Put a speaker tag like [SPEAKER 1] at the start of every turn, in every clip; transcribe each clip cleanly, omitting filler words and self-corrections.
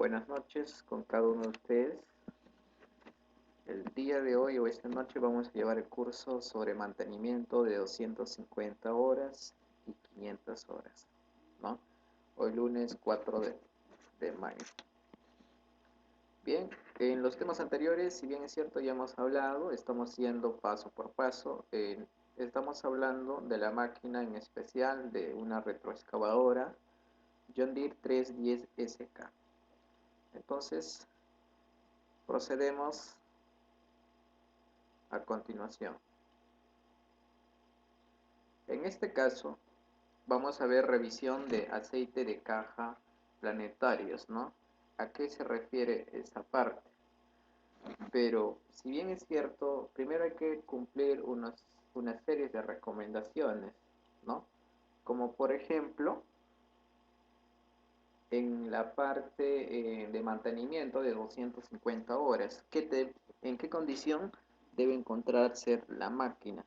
[SPEAKER 1] Buenas noches con cada uno de ustedes. El día de hoy o esta noche vamos a llevar el curso sobre mantenimiento de 250 horas y 500 horas, ¿no? Hoy lunes 4 de mayo. Bien, en los temas anteriores, si bien es cierto ya hemos hablado, estamos yendo paso por paso. Estamos hablando de la máquina en especial de una retroexcavadora John Deere 310 SK. Entonces, procedemos a continuación. En este caso, vamos a ver revisión de aceite de caja planetarios, ¿no? ¿A qué se refiere esta parte? Pero, si bien es cierto, primero hay que cumplir una serie de recomendaciones, ¿no? Como por ejemplo, en la parte de mantenimiento de 250 horas, ¿en qué condición debe encontrarse la máquina?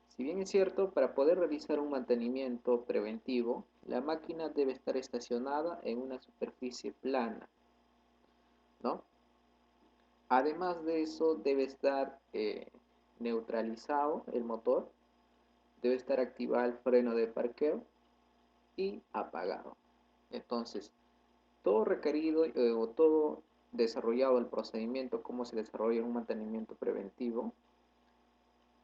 [SPEAKER 1] Si bien es cierto, para poder realizar un mantenimiento preventivo, la máquina debe estar estacionada en una superficie plana, ¿no? Además de eso, debe estar neutralizado el motor, debe estar activado el freno de parqueo y apagado. Entonces, todo requerido o todo desarrollado el procedimiento, cómo se desarrolla un mantenimiento preventivo,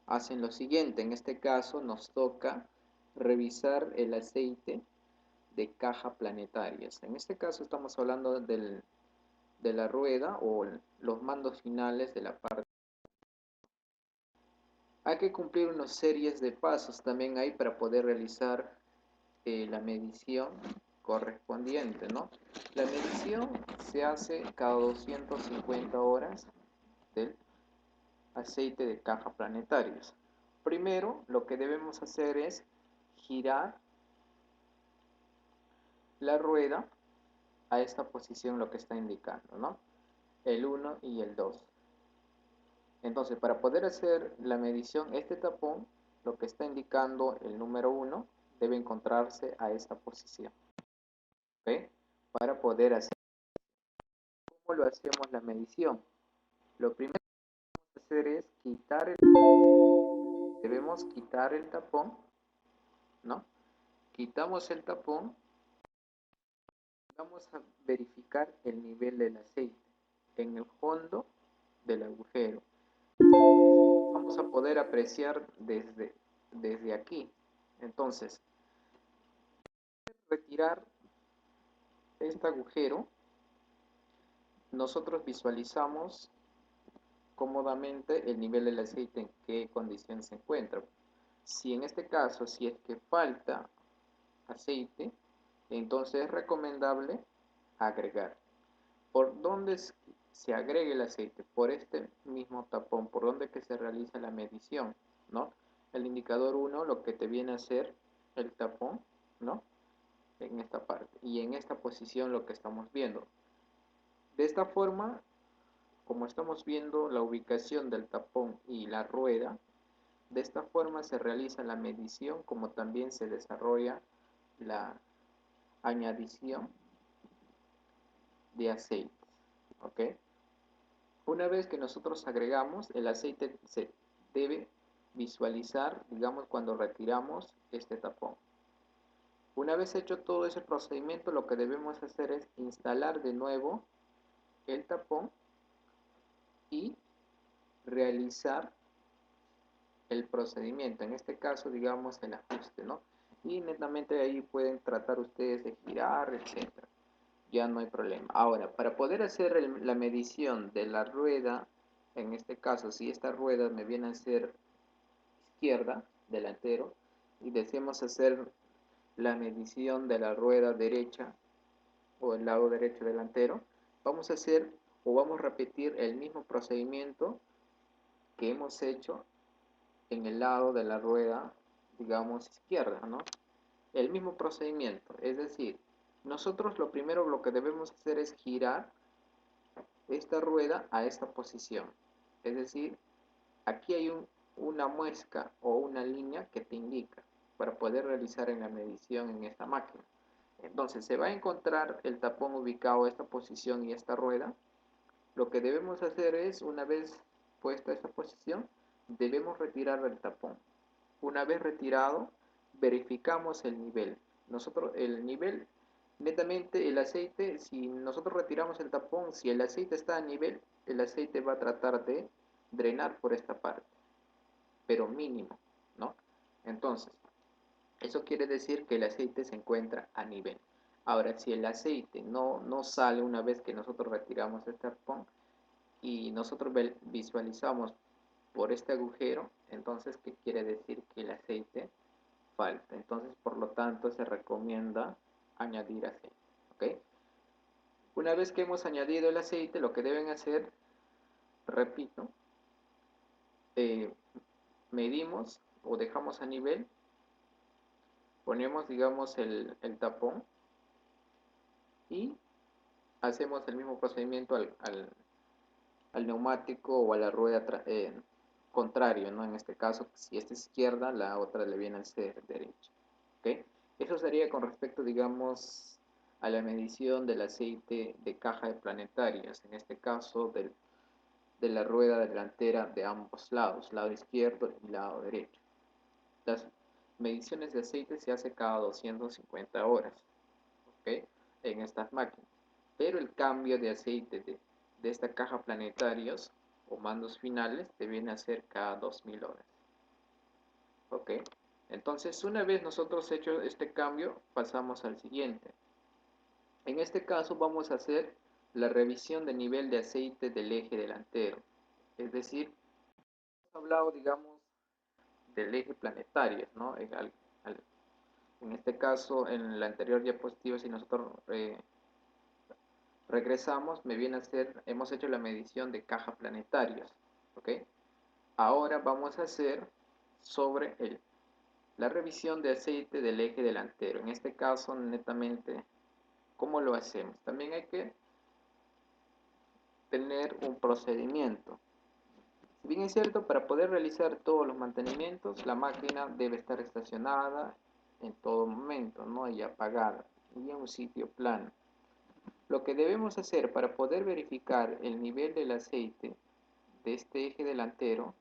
[SPEAKER 1] hacen lo siguiente. En este caso nos toca revisar el aceite de caja planetarias. En este caso estamos hablando de la rueda o los mandos finales de la parte. Hay que cumplir una serie de pasos también ahí para poder realizar la medición correspondiente, ¿no? La medición se hace cada 250 horas del aceite de caja planetarios. Primero, lo que debemos hacer es girar la rueda a esta posición, lo que está indicando, ¿no? El 1 y el 2. Entonces, para poder hacer la medición, este tapón, lo que está indicando el número 1, debe encontrarse a esta posición, ¿ok? Para poder hacer, ¿cómo lo hacemos la medición? Lo primero que vamos a hacer es debemos quitar el tapón, ¿no? Quitamos el tapón. Vamos a verificar el nivel del aceite en el fondo del agujero. Vamos a poder apreciar desde aquí. Entonces, retirar este agujero, nosotros visualizamos cómodamente el nivel del aceite en qué condición se encuentra. Si en este caso, si es que falta aceite, entonces es recomendable agregar. ¿Por dónde se agrega el aceite? Por este mismo tapón, por donde que se realiza la medición, ¿no? El indicador 1 lo que te viene a hacer el tapón, ¿no? En esta parte. Y en esta posición lo que estamos viendo. De esta forma, como estamos viendo la ubicación del tapón y la rueda, de esta forma se realiza la medición, como también se desarrolla la añadición de aceite, ¿ok? Una vez que nosotros agregamos, el aceite se debe visualizar, digamos, cuando retiramos este tapón. Una vez hecho todo ese procedimiento, lo que debemos hacer es instalar de nuevo el tapón y realizar el procedimiento, en este caso, digamos, el ajuste, ¿no? Y netamente ahí pueden tratar ustedes de girar, etcétera. Ya no hay problema. Ahora, para poder hacer la medición de la rueda, en este caso, si esta rueda me viene a ser izquierda, delantero, y deseamos hacer la medición de la rueda derecha o el lado derecho delantero, vamos a hacer o vamos a repetir el mismo procedimiento que hemos hecho en el lado de la rueda, digamos, izquierda, ¿no? El mismo procedimiento, es decir, nosotros lo primero lo que debemos hacer es girar esta rueda a esta posición. Es decir, aquí hay una muesca o una línea que te indica para poder realizar en la medición en esta máquina. Entonces se va a encontrar el tapón ubicado a esta posición y esta rueda. Lo que debemos hacer es, una vez puesta esta posición, debemos retirar el tapón. Una vez retirado, verificamos el nivel. Nosotros, el nivel, netamente el aceite, si nosotros retiramos el tapón, si el aceite está a nivel, el aceite va a tratar de drenar por esta parte, pero mínimo, ¿no? Entonces, eso quiere decir que el aceite se encuentra a nivel. Ahora, si el aceite no sale una vez que nosotros retiramos el tapón y nosotros visualizamos por este agujero, entonces, ¿qué quiere decir? Que el aceite falta. Entonces, por lo tanto, se recomienda añadir aceite. ¿Ok? Una vez que hemos añadido el aceite, lo que deben hacer, repito, eh, medimos o dejamos a nivel, ponemos, digamos, el tapón y hacemos el mismo procedimiento al neumático o a la rueda contrario, ¿no? En este caso, si esta es izquierda, la otra le viene a ser derecha. ¿Ok? Eso sería con respecto, digamos, a la medición del aceite de caja de planetarias, en este caso de la rueda delantera de ambos lados, lado izquierdo y lado derecho. Las mediciones de aceite se hace cada 250 horas, ¿ok? En estas máquinas. Pero el cambio de aceite de esta caja planetarios o mandos finales te viene a ser cada 2000 horas. ¿Ok? Entonces, una vez nosotros hecho este cambio, pasamos al siguiente. En este caso vamos a hacer la revisión de nivel de aceite del eje delantero. Es decir, hemos hablado, digamos, del eje planetario, ¿no? En este caso, en la anterior diapositiva, si nosotros regresamos, me viene a ser, hemos hecho la medición de caja planetarios, ¿ok? Ahora vamos a hacer sobre la revisión de aceite del eje delantero. En este caso, netamente, ¿cómo lo hacemos? También hay que tener un procedimiento. Si bien es cierto, para poder realizar todos los mantenimientos, la máquina debe estar estacionada en todo momento, ¿no? Y apagada, y en un sitio plano. Lo que debemos hacer para poder verificar el nivel del aceite de este eje delantero,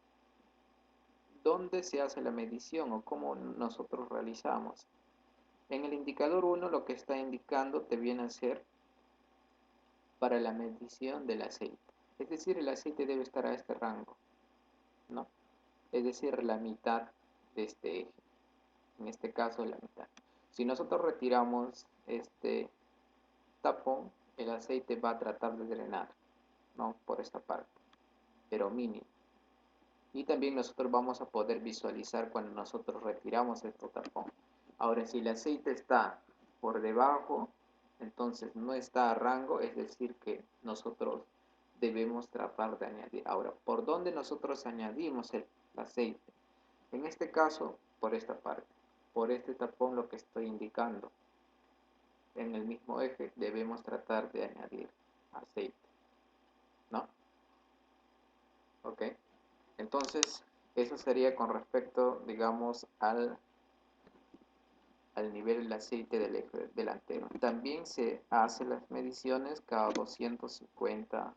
[SPEAKER 1] dónde se hace la medición o cómo nosotros realizamos. En el indicador 1 lo que está indicando te viene a ser para la medición del aceite. Es decir, el aceite debe estar a este rango, ¿no? Es decir, la mitad de este eje. En este caso, la mitad. Si nosotros retiramos este tapón, el aceite va a tratar de drenar, ¿no? Por esta parte, pero mínimo. Y también nosotros vamos a poder visualizar cuando nosotros retiramos este tapón. Ahora, si el aceite está por debajo, entonces no está a rango, es decir, que nosotros debemos tratar de añadir. Ahora, ¿por dónde nosotros añadimos el aceite? En este caso, por esta parte, por este tapón lo que estoy indicando. En el mismo eje debemos tratar de añadir aceite, ¿no? ¿Ok? Entonces, eso sería con respecto, digamos, al nivel del aceite del eje delantero. También se hacen las mediciones cada 250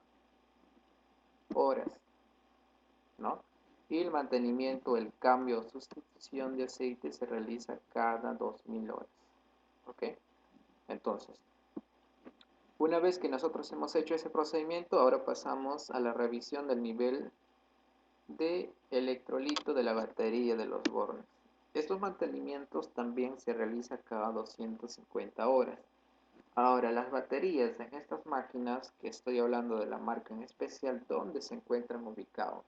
[SPEAKER 1] horas, ¿no? Y el mantenimiento, el cambio o sustitución de aceite se realiza cada 2000 horas, ¿ok? Entonces, una vez que nosotros hemos hecho ese procedimiento, ahora pasamos a la revisión del nivel de electrolito de la batería de los bornes. Estos mantenimientos también se realizan cada 250 horas. Ahora, las baterías en estas máquinas, que estoy hablando de la marca en especial, ¿dónde se encuentran ubicados?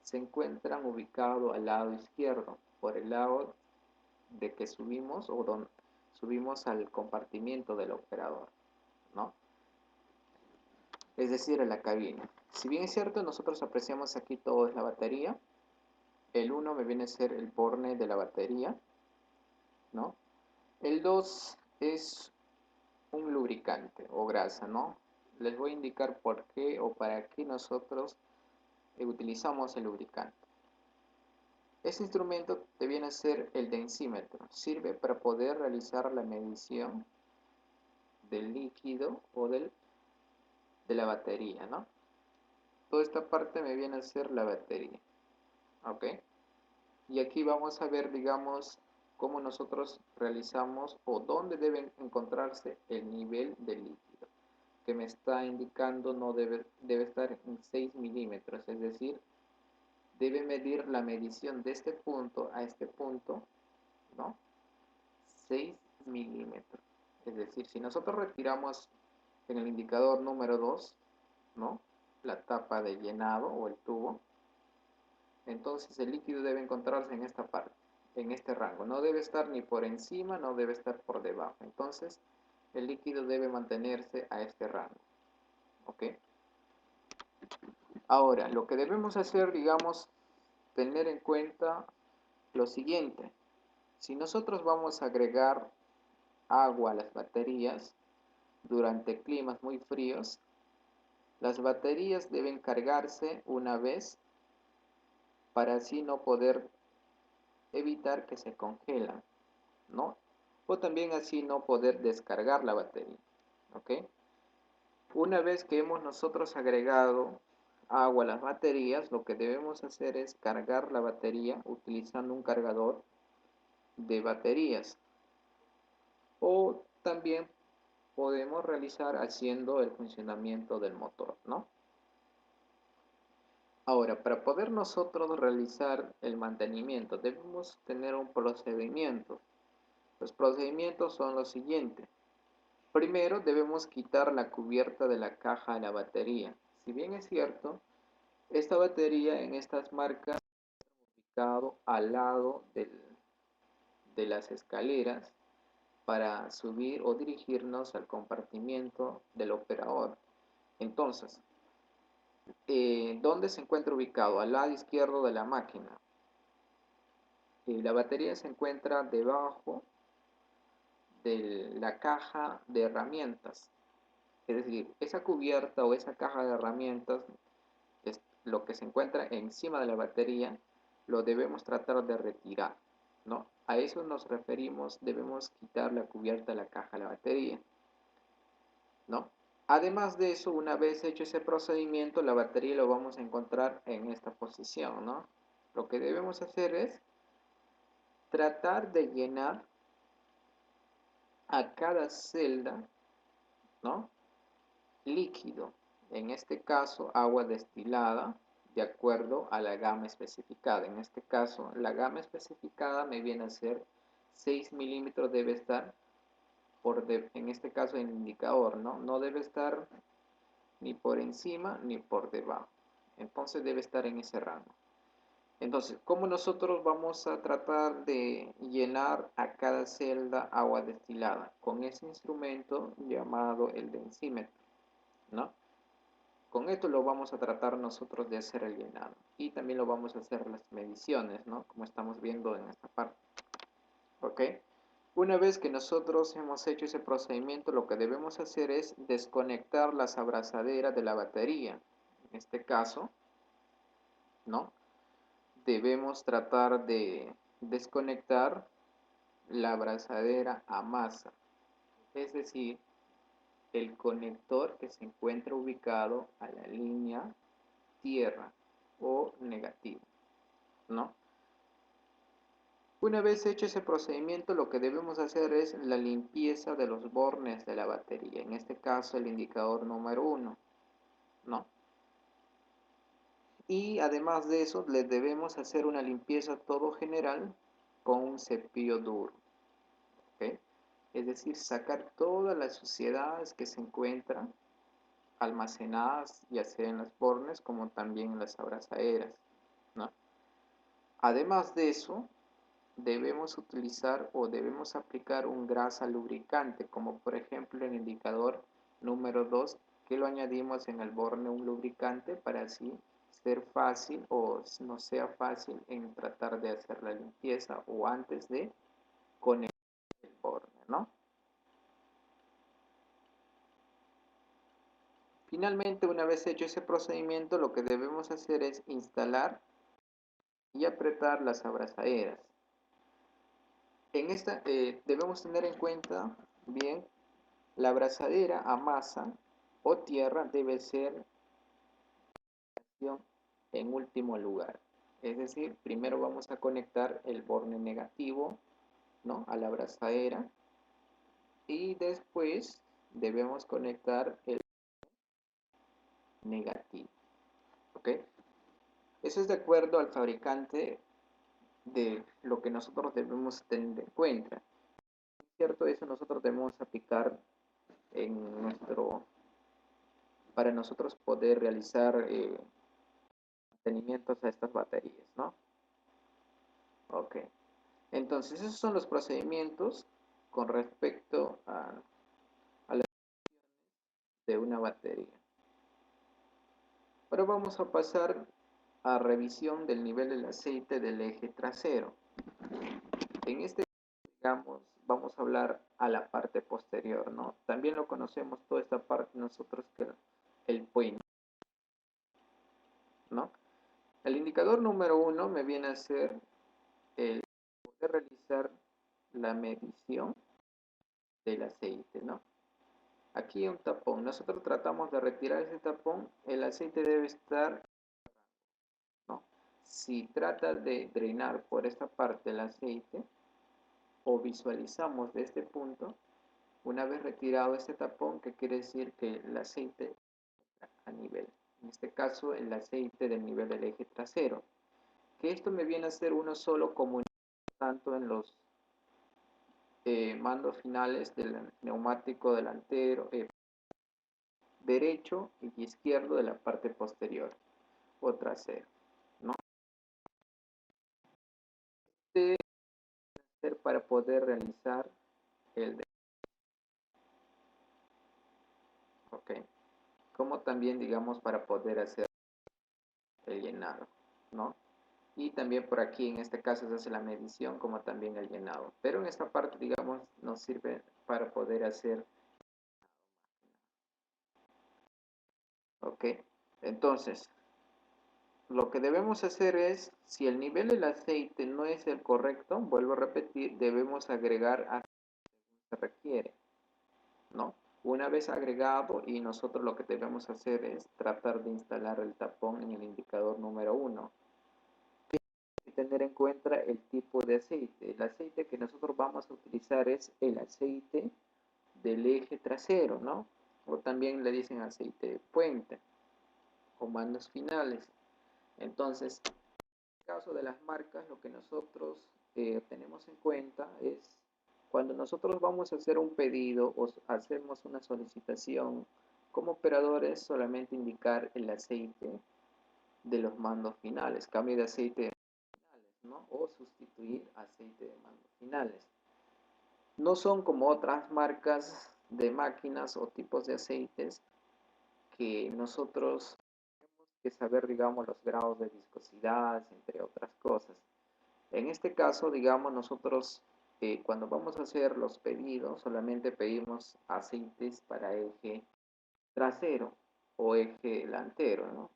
[SPEAKER 1] Se encuentran ubicados al lado izquierdo, por el lado de que subimos o donde subimos al compartimiento del operador, ¿no? Es decir, a la cabina. Si bien es cierto, nosotros apreciamos aquí todo es la batería. El 1 me viene a ser el borne de la batería, ¿no? El 2 es un lubricante o grasa, ¿no? Les voy a indicar por qué o para qué nosotros utilizamos el lubricante. Este instrumento te viene a ser el densímetro. Sirve para poder realizar la medición del líquido o de la batería, ¿no? Toda esta parte me viene a ser la batería, ¿ok? Y aquí vamos a ver, digamos, cómo nosotros realizamos o dónde debe encontrarse el nivel del líquido, que me está indicando no debe estar en 6 milímetros, es decir, debe medir la medición de este punto a este punto, ¿no? 6 milímetros. Es decir, si nosotros retiramos en el indicador número 2, ¿no? La tapa de llenado o el tubo, entonces el líquido debe encontrarse en esta parte, en este rango. No debe estar ni por encima, no debe estar por debajo. Entonces el líquido debe mantenerse a este rango. ¿Ok? Ahora, lo que debemos hacer, digamos, tener en cuenta lo siguiente. Si nosotros vamos a agregar agua a las baterías durante climas muy fríos, las baterías deben cargarse una vez para así no poder evitar que se congelan, ¿no? O también así no poder descargar la batería, ¿ok? Una vez que hemos nosotros agregado agua a las baterías, lo que debemos hacer es cargar la batería utilizando un cargador de baterías. O también podemos realizar haciendo el funcionamiento del motor, ¿no? Ahora, para poder nosotros realizar el mantenimiento, debemos tener un procedimiento. Los procedimientos son los siguientes. Primero, debemos quitar la cubierta de la caja de la batería. Si bien es cierto, esta batería en estas marcas está ubicado al lado de las escaleras para subir o dirigirnos al compartimiento del operador. Entonces, ¿dónde se encuentra ubicado? Al lado izquierdo de la máquina. La batería se encuentra debajo de la caja de herramientas. Es decir, esa cubierta o esa caja de herramientas, es lo que se encuentra encima de la batería, lo debemos tratar de retirar, ¿no? A eso nos referimos, debemos quitar la cubierta de la caja de la batería, ¿no? Además de eso, una vez hecho ese procedimiento, la batería lo vamos a encontrar en esta posición, ¿no? Lo que debemos hacer es tratar de llenar a cada celda, ¿no? Líquido, en este caso agua destilada, de acuerdo a la gama especificada. En este caso, la gama especificada me viene a ser 6 milímetros debe estar en este caso el indicador, ¿no? No debe estar ni por encima ni por debajo. Entonces debe estar en ese rango. Entonces, ¿cómo nosotros vamos a tratar de llenar a cada celda agua destilada? Con ese instrumento llamado el densímetro, ¿no? Con esto lo vamos a tratar nosotros de hacer el llenado. Y también lo vamos a hacer las mediciones, ¿no? Como estamos viendo en esta parte. ¿Ok? Una vez que nosotros hemos hecho ese procedimiento, lo que debemos hacer es desconectar las abrazaderas de la batería. En este caso, ¿no? Debemos tratar de desconectar la abrazadera a masa. Es decir, el conector que se encuentra ubicado a la línea tierra o negativo, ¿no? Una vez hecho ese procedimiento, lo que debemos hacer es la limpieza de los bornes de la batería, en este caso el indicador número 1, ¿no? Y además de eso, le debemos hacer una limpieza todo general con un cepillo duro, ¿ok? Es decir, sacar todas las suciedades que se encuentran almacenadas, ya sea en las bornes como también en las abrazaderas, ¿no? Además de eso, debemos utilizar o debemos aplicar un grasa lubricante, como por ejemplo el indicador número 2, que lo añadimos en el borne un lubricante para así ser fácil o no sea fácil en tratar de hacer la limpieza o antes de conectar el borne, ¿no? Finalmente, una vez hecho ese procedimiento, lo que debemos hacer es instalar y apretar las abrazaderas. En esta debemos tener en cuenta bien la abrazadera a masa o tierra debe ser en último lugar. Es decir, primero vamos a conectar el borne negativo, ¿no?, a la abrazadera, y después debemos conectar el negativo. ¿Ok? Eso es de acuerdo al fabricante de lo que nosotros debemos tener en cuenta. ¿Cierto? Eso nosotros debemos aplicar en para nosotros poder realizar mantenimientos a estas baterías, ¿no? Ok. Entonces, esos son los procedimientos con respecto a la de una batería. Ahora vamos a pasar a revisión del nivel del aceite del eje trasero. En este, digamos, vamos a hablar a la parte posterior, ¿no? También lo conocemos toda esta parte nosotros que el puente, ¿no? El indicador número 1 me viene a ser el poder realizar la medición del aceite, ¿no? Aquí un tapón. Nosotros tratamos de retirar ese tapón. El aceite debe estar, ¿no? Si trata de drenar por esta parte el aceite, o visualizamos de este punto, una vez retirado este tapón, que quiere decir que el aceite a nivel, en este caso el aceite del nivel del eje trasero, que esto me viene a ser uno solo comunicado tanto en los mandos finales del neumático delantero, derecho y izquierdo de la parte posterior o trasera, ¿no? Debe ser para poder realizar el ok, como también digamos para poder hacer el llenado, ¿no? Y también por aquí en este caso se hace la medición como también el llenado, pero en esta parte digamos nos sirve para poder hacer, ok. Entonces lo que debemos hacer es, si el nivel del aceite no es el correcto, vuelvo a repetir, debemos agregar aceite según se requiere, ¿no? Una vez agregado, y nosotros lo que debemos hacer es tratar de instalar el tapón en el indicador número 1. Tener en cuenta el tipo de aceite. El aceite que nosotros vamos a utilizar es el aceite del eje trasero, ¿no? O también le dicen aceite de puente o mandos finales. Entonces, en el caso de las marcas, lo que nosotros tenemos en cuenta es cuando nosotros vamos a hacer un pedido o hacemos una solicitación, como operadores solamente indicar el aceite de los mandos finales, cambio de aceite, ¿no? O sustituir aceite de mandos finales. No son como otras marcas de máquinas o tipos de aceites que nosotros tenemos que saber, digamos, los grados de viscosidad, entre otras cosas. En este caso, digamos, nosotros cuando vamos a hacer los pedidos, solamente pedimos aceites para eje trasero o eje delantero, ¿no?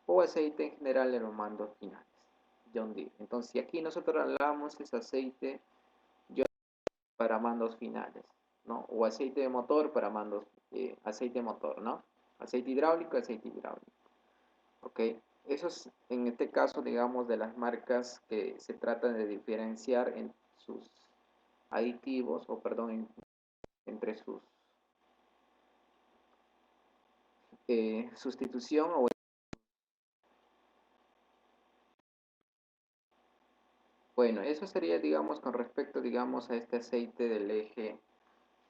[SPEAKER 1] O aceite en general en los mandos finales, John Deere. Entonces, si aquí nosotros hablamos es aceite para mandos finales, ¿no? O aceite de motor para mandos, aceite de motor, ¿no? Aceite hidráulico, ¿ok? Eso es, en este caso, digamos, de las marcas que se tratan de diferenciar en sus aditivos, o perdón, entre sus sustitución o... Bueno, eso sería, digamos, con respecto, digamos, a este aceite del eje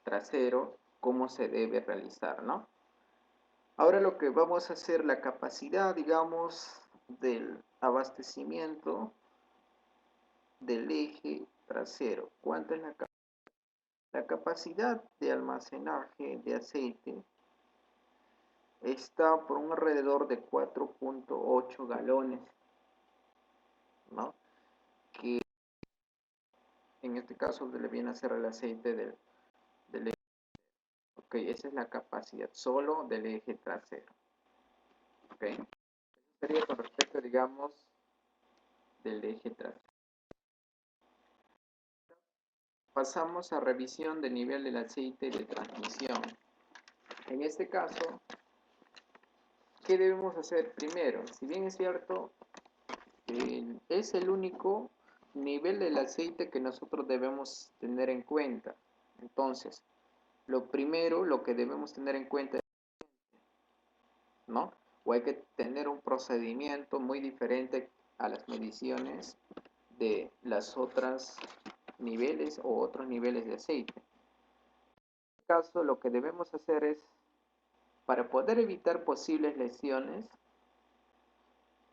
[SPEAKER 1] trasero, cómo se debe realizar, ¿no? Ahora lo que vamos a hacer, la capacidad, digamos, del abastecimiento del eje trasero. ¿Cuánto es la capacidad? La capacidad de almacenaje de aceite está por un alrededor de 4.8 galones, ¿no? Que en este caso le viene a ser el aceite del eje. Ok, esa es la capacidad solo del eje trasero. Ok, eso sería con respecto, digamos, del eje trasero. pasamos a revisión del nivel del aceite de transmisión. En este caso, ¿qué debemos hacer primero? Si bien es cierto, es el único nivel del aceite que nosotros debemos tener en cuenta. Entonces, lo primero, lo que debemos tener en cuenta, ¿no? O hay que tener un procedimiento muy diferente a las mediciones de las otras niveles o otros niveles de aceite. En este caso, lo que debemos hacer es, para poder evitar posibles lesiones,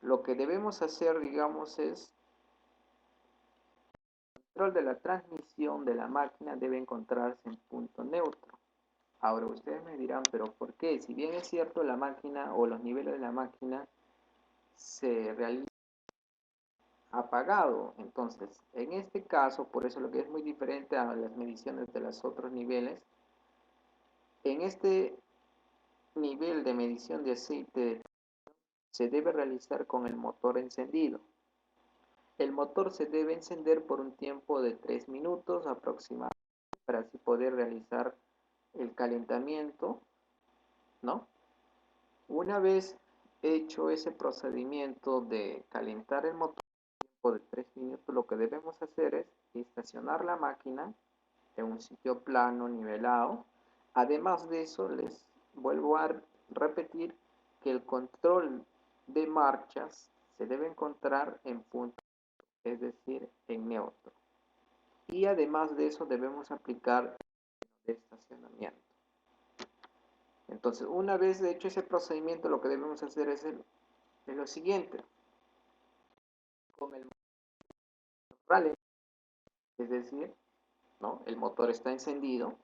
[SPEAKER 1] lo que debemos hacer, digamos, es el control de la transmisión de la máquina debe encontrarse en punto neutro. Ahora ustedes me dirán, pero ¿por qué? Si bien es cierto, la máquina o los niveles de la máquina se realizan apagado, entonces en este caso, por eso lo que es muy diferente a las mediciones de los otros niveles, en este nivel de medición de aceite se debe realizar con el motor encendido. El motor se debe encender por un tiempo de 3 minutos aproximadamente para así poder realizar el calentamiento, ¿no? Una vez hecho ese procedimiento de calentar el motor por 3 minutos, lo que debemos hacer es estacionar la máquina en un sitio plano, nivelado. Además de eso, les vuelvo a repetir que el control de marchas se debe encontrar en punto, es decir, en neutro. Y además de eso, debemos aplicar el estacionamiento. Entonces, una vez hecho ese procedimiento, lo que debemos hacer es lo siguiente. Con el rally, es decir, ¿no? El motor está encendido,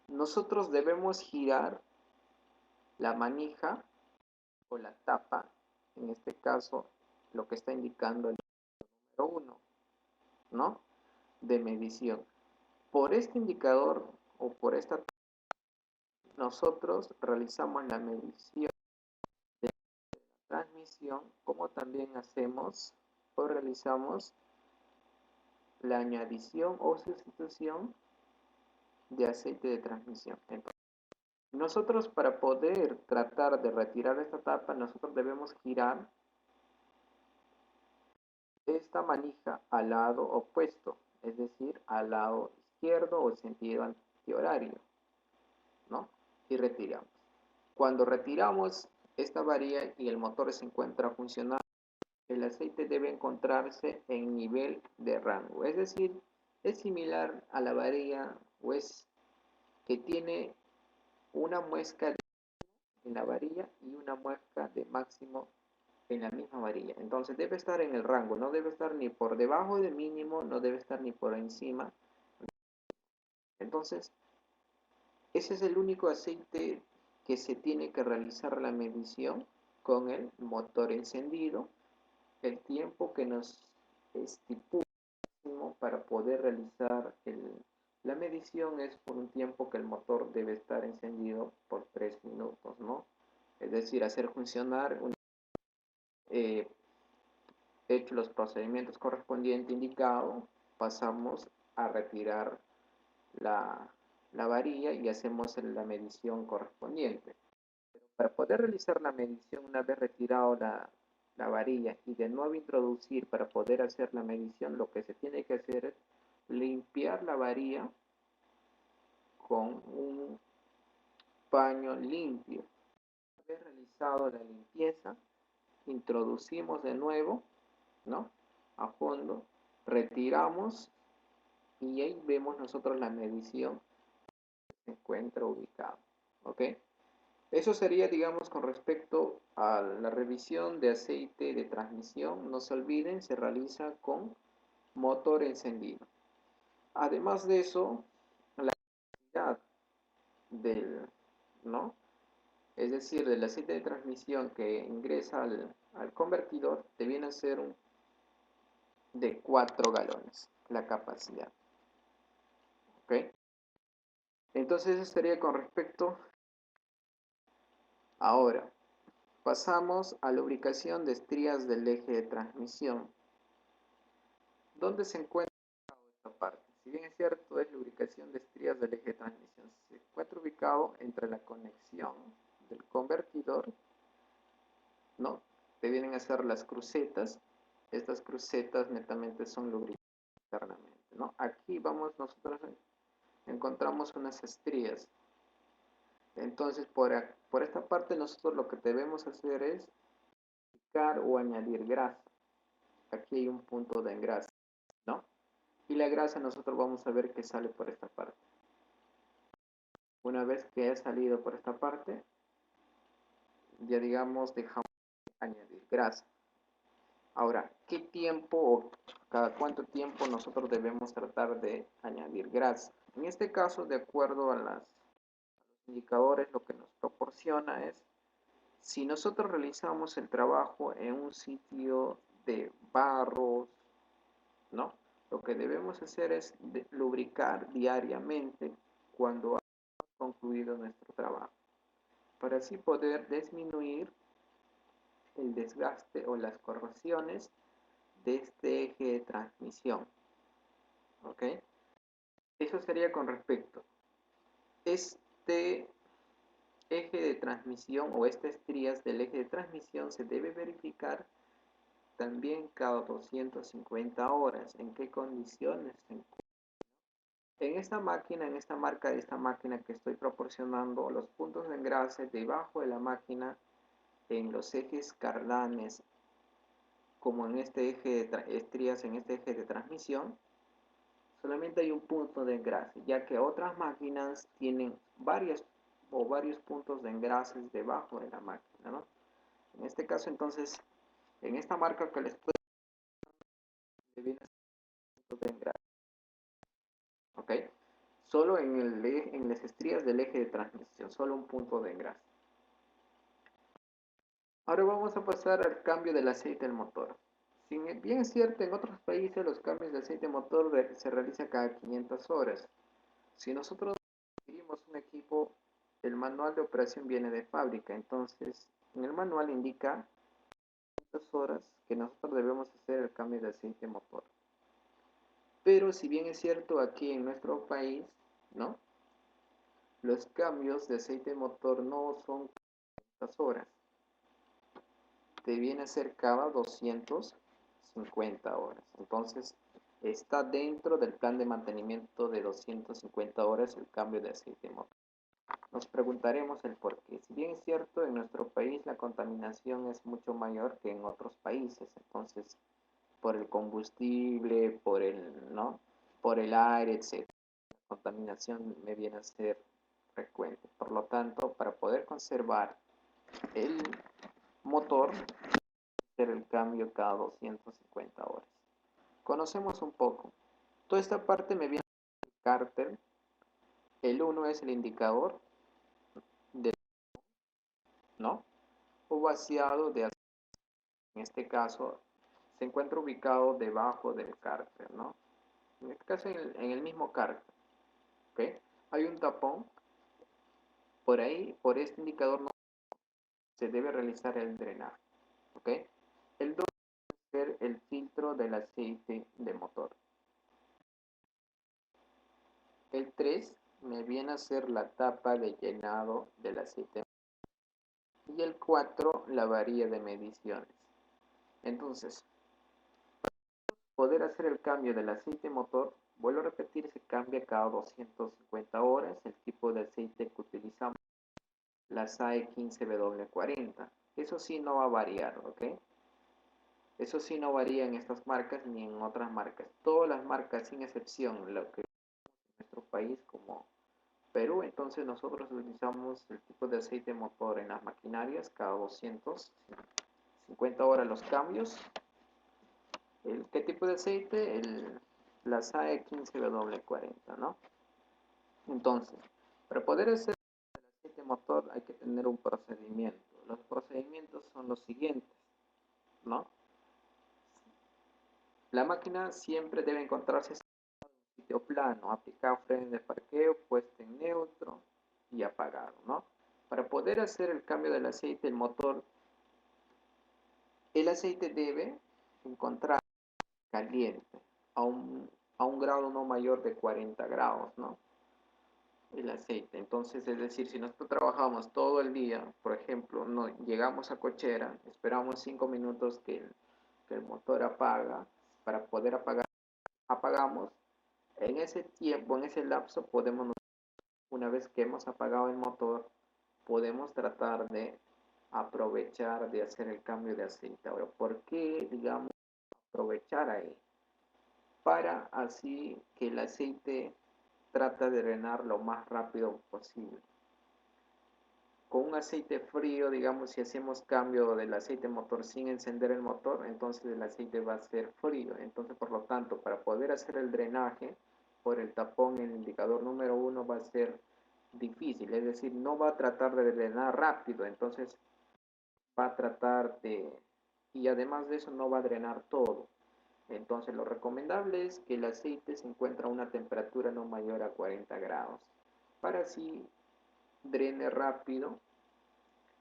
[SPEAKER 1] nosotros debemos girar la manija o la tapa, en este caso, lo que está indicando el número 1, ¿no? De medición. Por este indicador o por esta nosotros realizamos la medición de la transmisión, como también hacemos o realizamos la añadición o sustitución de aceite de transmisión. Entonces, nosotros para poder tratar de retirar esta tapa, nosotros debemos girar esta manija al lado opuesto, es decir, al lado izquierdo o sentido antihorario, ¿no? Y retiramos. Cuando retiramos esta varilla y el motor se encuentra funcionando, el aceite debe encontrarse en nivel de rango, es decir, es similar a la varilla o es que tiene una muesca en la varilla y una muesca de máximo en la misma varilla. Entonces debe estar en el rango, no debe estar ni por debajo del mínimo, no debe estar ni por encima. Entonces, ese es el único aceite que se tiene que realizar la medición con el motor encendido, el tiempo que nos estipula para poder realizar la medición es por un tiempo que el motor debe estar encendido por 3 minutos, ¿no? Es decir, hacer funcionar eh, hecho los procedimientos correspondientes indicados, pasamos a retirar la varilla y hacemos la medición correspondiente. Para poder realizar la medición una vez retirado la varilla y de nuevo introducir para poder hacer la medición, lo que se tiene que hacer es limpiar la varilla con un paño limpio. Una vez realizado la limpieza, introducimos de nuevo, ¿no? A fondo, retiramos y ahí vemos nosotros la medición que se encuentra ubicada, ¿ok? Eso sería, digamos, con respecto a la revisión de aceite de transmisión. No se olviden, se realiza con motor encendido. Además de eso, la cantidad del, ¿no? Es decir, del aceite de transmisión que ingresa al convertidor, debiera ser de 4 galones la capacidad. ¿Ok? Entonces, eso sería con respecto. Ahora, pasamos a la ubicación de estrías del eje de transmisión. ¿Dónde se encuentra esta parte? Si bien es cierto, es lubricación de estrías del eje de transmisión. Se encuentra ubicado entre la conexión del convertidor, ¿no? Te vienen a ser las crucetas. Estas crucetas netamente son lubricadas internamente, ¿no? Aquí nosotros encontramos unas estrías. Entonces, por esta parte nosotros lo que debemos hacer es aplicar o añadir grasa. Aquí hay un punto de engrase, ¿no? Y la grasa nosotros vamos a ver que sale por esta parte. Una vez que ha salido por esta parte, ya digamos, dejamos de añadir grasa. Ahora, ¿qué tiempo o cada cuánto tiempo nosotros debemos tratar de añadir grasa? En este caso, de acuerdo a los indicadores, lo que nos proporciona es, si nosotros realizamos el trabajo en un sitio de barros, ¿no? Lo que debemos hacer es lubricar diariamente cuando ha concluido nuestro trabajo, para así poder disminuir el desgaste o las corrosiones de este eje de transmisión. ¿Ok? Eso sería con respecto. Este eje de transmisión o estas estrías del eje de transmisión se debe verificar también cada 250 horas. ¿En qué condiciones se encuentra? En esta máquina, en esta marca de esta máquina que estoy proporcionando, los puntos de engrase debajo de la máquina, en los ejes cardanes, como en este eje de estrías, en este eje de transmisión, solamente hay un punto de engrase, ya que otras máquinas tienen varios puntos de engrases debajo de la máquina, ¿no? En este caso, entonces, en esta marca que les estoy viene puntos de engrase, ¿ok? Solo en las estrías del eje de transmisión, solo un punto de engrase. Ahora vamos a pasar al cambio del aceite del motor. Si bien es cierto, en otros países los cambios de aceite motor se realizan cada 500 horas. Si nosotros adquirimos un equipo, el manual de operación viene de fábrica, entonces en el manual indica 500 horas que nosotros debemos hacer el cambio de aceite motor. Pero si bien es cierto, aquí en nuestro país, ¿no? Los cambios de aceite motor no son 500 horas. Te viene a ser cada 250 horas. Entonces, está dentro del plan de mantenimiento de 250 horas el cambio de aceite motor. Nos preguntaremos el por qué. Si bien es cierto, en nuestro país la contaminación es mucho mayor que en otros países. Entonces, por el combustible, ¿no? Por el aire, etc. La contaminación me viene a ser frecuente. Por lo tanto, para poder conservar el motor, hacer el cambio cada 250 horas. Conocemos un poco. Toda esta parte me viene el cárter. El 1 es el indicador del, ¿no? O vaciado de aceite. En este caso, se encuentra ubicado debajo del cárter, ¿no? En este caso, en el mismo cárter. ¿Ok? Hay un tapón. Por ahí, por este indicador, no se debe realizar el drenaje. ¿Ok? El 2 es el filtro del aceite de motor. El 3 me viene a ser la tapa de llenado del aceite. Y el 4, la varilla de mediciones. Entonces, para poder hacer el cambio del aceite motor, vuelvo a repetir, se cambia cada 250 horas. El tipo de aceite que utilizamos, la SAE 15W40. Eso sí no va a variar, ¿ok? Eso sí no varía en estas marcas ni en otras marcas. Todas las marcas, sin excepción, lo que en nuestro país como Perú, entonces nosotros utilizamos el tipo de aceite motor en las maquinarias cada 250 horas los cambios. ¿Qué tipo de aceite? La SAE 15W40, ¿no? Entonces, para poder hacer el aceite motor hay que tener un procedimiento. Los procedimientos son los siguientes, ¿no? La máquina siempre debe encontrarse en un sitio plano, aplicado freno de parqueo, puesto en neutro y apagado, ¿no? Para poder hacer el cambio del aceite, el aceite debe encontrar caliente, a un grado no mayor de 40 grados, ¿no? El aceite. Entonces, es decir, si nosotros trabajamos todo el día, por ejemplo, no llegamos a cochera, esperamos 5 minutos que el motor apaga, para poder apagar, apagamos. En ese tiempo, en ese lapso, podemos, una vez que hemos apagado el motor, podemos tratar de aprovechar de hacer el cambio de aceite. Ahora, ¿por qué, digamos, aprovechar ahí? Para así que el aceite trata de drenar lo más rápido posible. Con un aceite frío, digamos, si hacemos cambio del aceite motor sin encender el motor, entonces el aceite va a ser frío. Entonces, por lo tanto, para poder hacer el drenaje por el tapón, el indicador número 1 va a ser difícil, es decir, no va a tratar de drenar rápido, entonces va a tratar de, y además de eso no va a drenar todo. Entonces lo recomendable es que el aceite se encuentre a una temperatura no mayor a 40 grados, para así drene rápido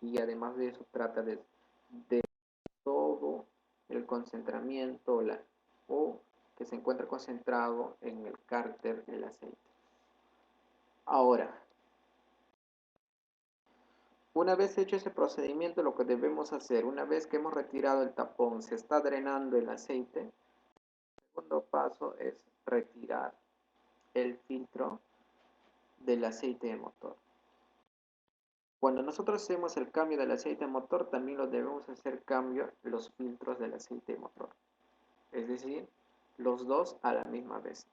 [SPEAKER 1] y además de eso trata de todo el concentramiento o que se encuentre concentrado en el cárter del aceite. Ahora, una vez hecho ese procedimiento, lo que debemos hacer, una vez que hemos retirado el tapón, se está drenando el aceite, el segundo paso es retirar el filtro del aceite de motor. Cuando nosotros hacemos el cambio del aceite de motor, también lo debemos hacer cambio los filtros del aceite de motor. Es decir, los dos a la misma vez.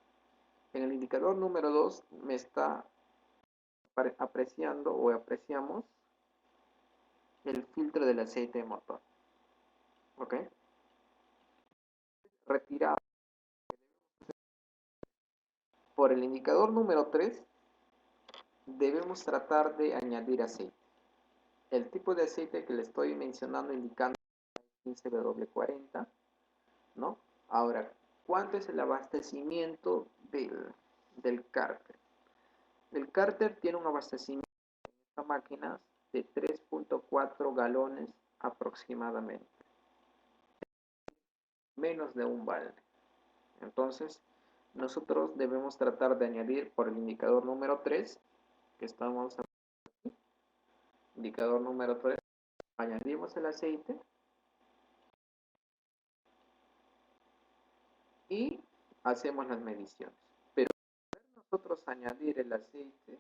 [SPEAKER 1] En el indicador número 2 me está apreciando o apreciamos el filtro del aceite de motor. ¿Ok? Retirado. Por el indicador número 3 debemos tratar de añadir aceite. El tipo de aceite que le estoy mencionando indicando 15W40, ¿no? Ahora, ¿cuánto es el abastecimiento del cárter? El cárter tiene un abastecimiento en esta máquina de 3.4 galones aproximadamente, menos de un balde. Entonces, nosotros debemos tratar de añadir por el indicador número 3, que estamos aquí, indicador número 3, añadimos el aceite y hacemos las mediciones. Pero nosotros añadir el aceite,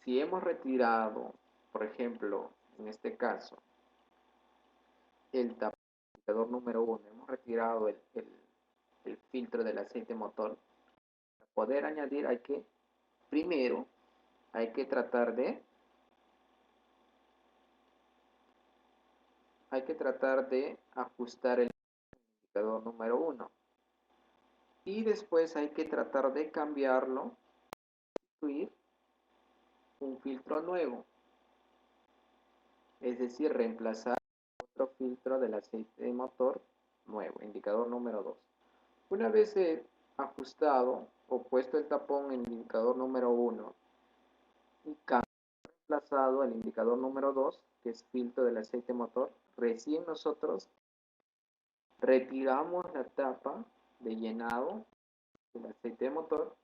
[SPEAKER 1] si hemos retirado, por ejemplo, en este caso, el indicador número 1, hemos retirado el filtro del aceite motor, para poder añadir hay que, primero, hay que tratar de ajustar el indicador número 1 y después hay que tratar de cambiarlo, sustituir un filtro nuevo, es decir, reemplazar otro filtro del aceite de motor nuevo, indicador número 2. Una vez ajustado o puesto el tapón en el indicador número 1 y reemplazado al indicador número 2, que es filtro del aceite motor, recién nosotros retiramos la tapa de llenado del aceite de motor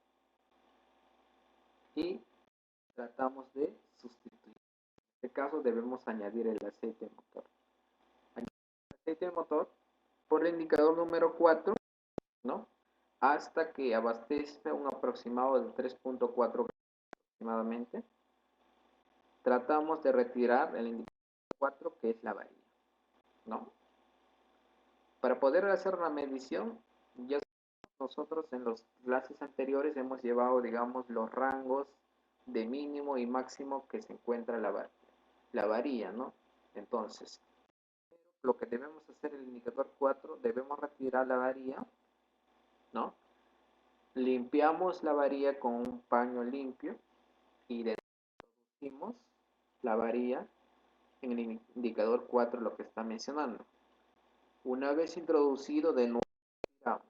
[SPEAKER 1] y tratamos de sustituir. En este caso debemos añadir el aceite de motor. Añadir el aceite de motor por el indicador número 4, ¿no? Hasta que abastezca un aproximado de 3.4 aproximadamente. Tratamos de retirar el indicador 4, que es la varilla, ¿no? Para poder hacer una medición, ya nosotros en los clases anteriores hemos llevado, digamos, los rangos de mínimo y máximo que se encuentra la varilla, ¿no? Entonces, lo que debemos hacer en el indicador 4, debemos retirar la varilla, ¿no? Limpiamos la varilla con un paño limpio y introducimos la varilla en el indicador 4, lo que está mencionando. Una vez introducido, de nuevo retiramos.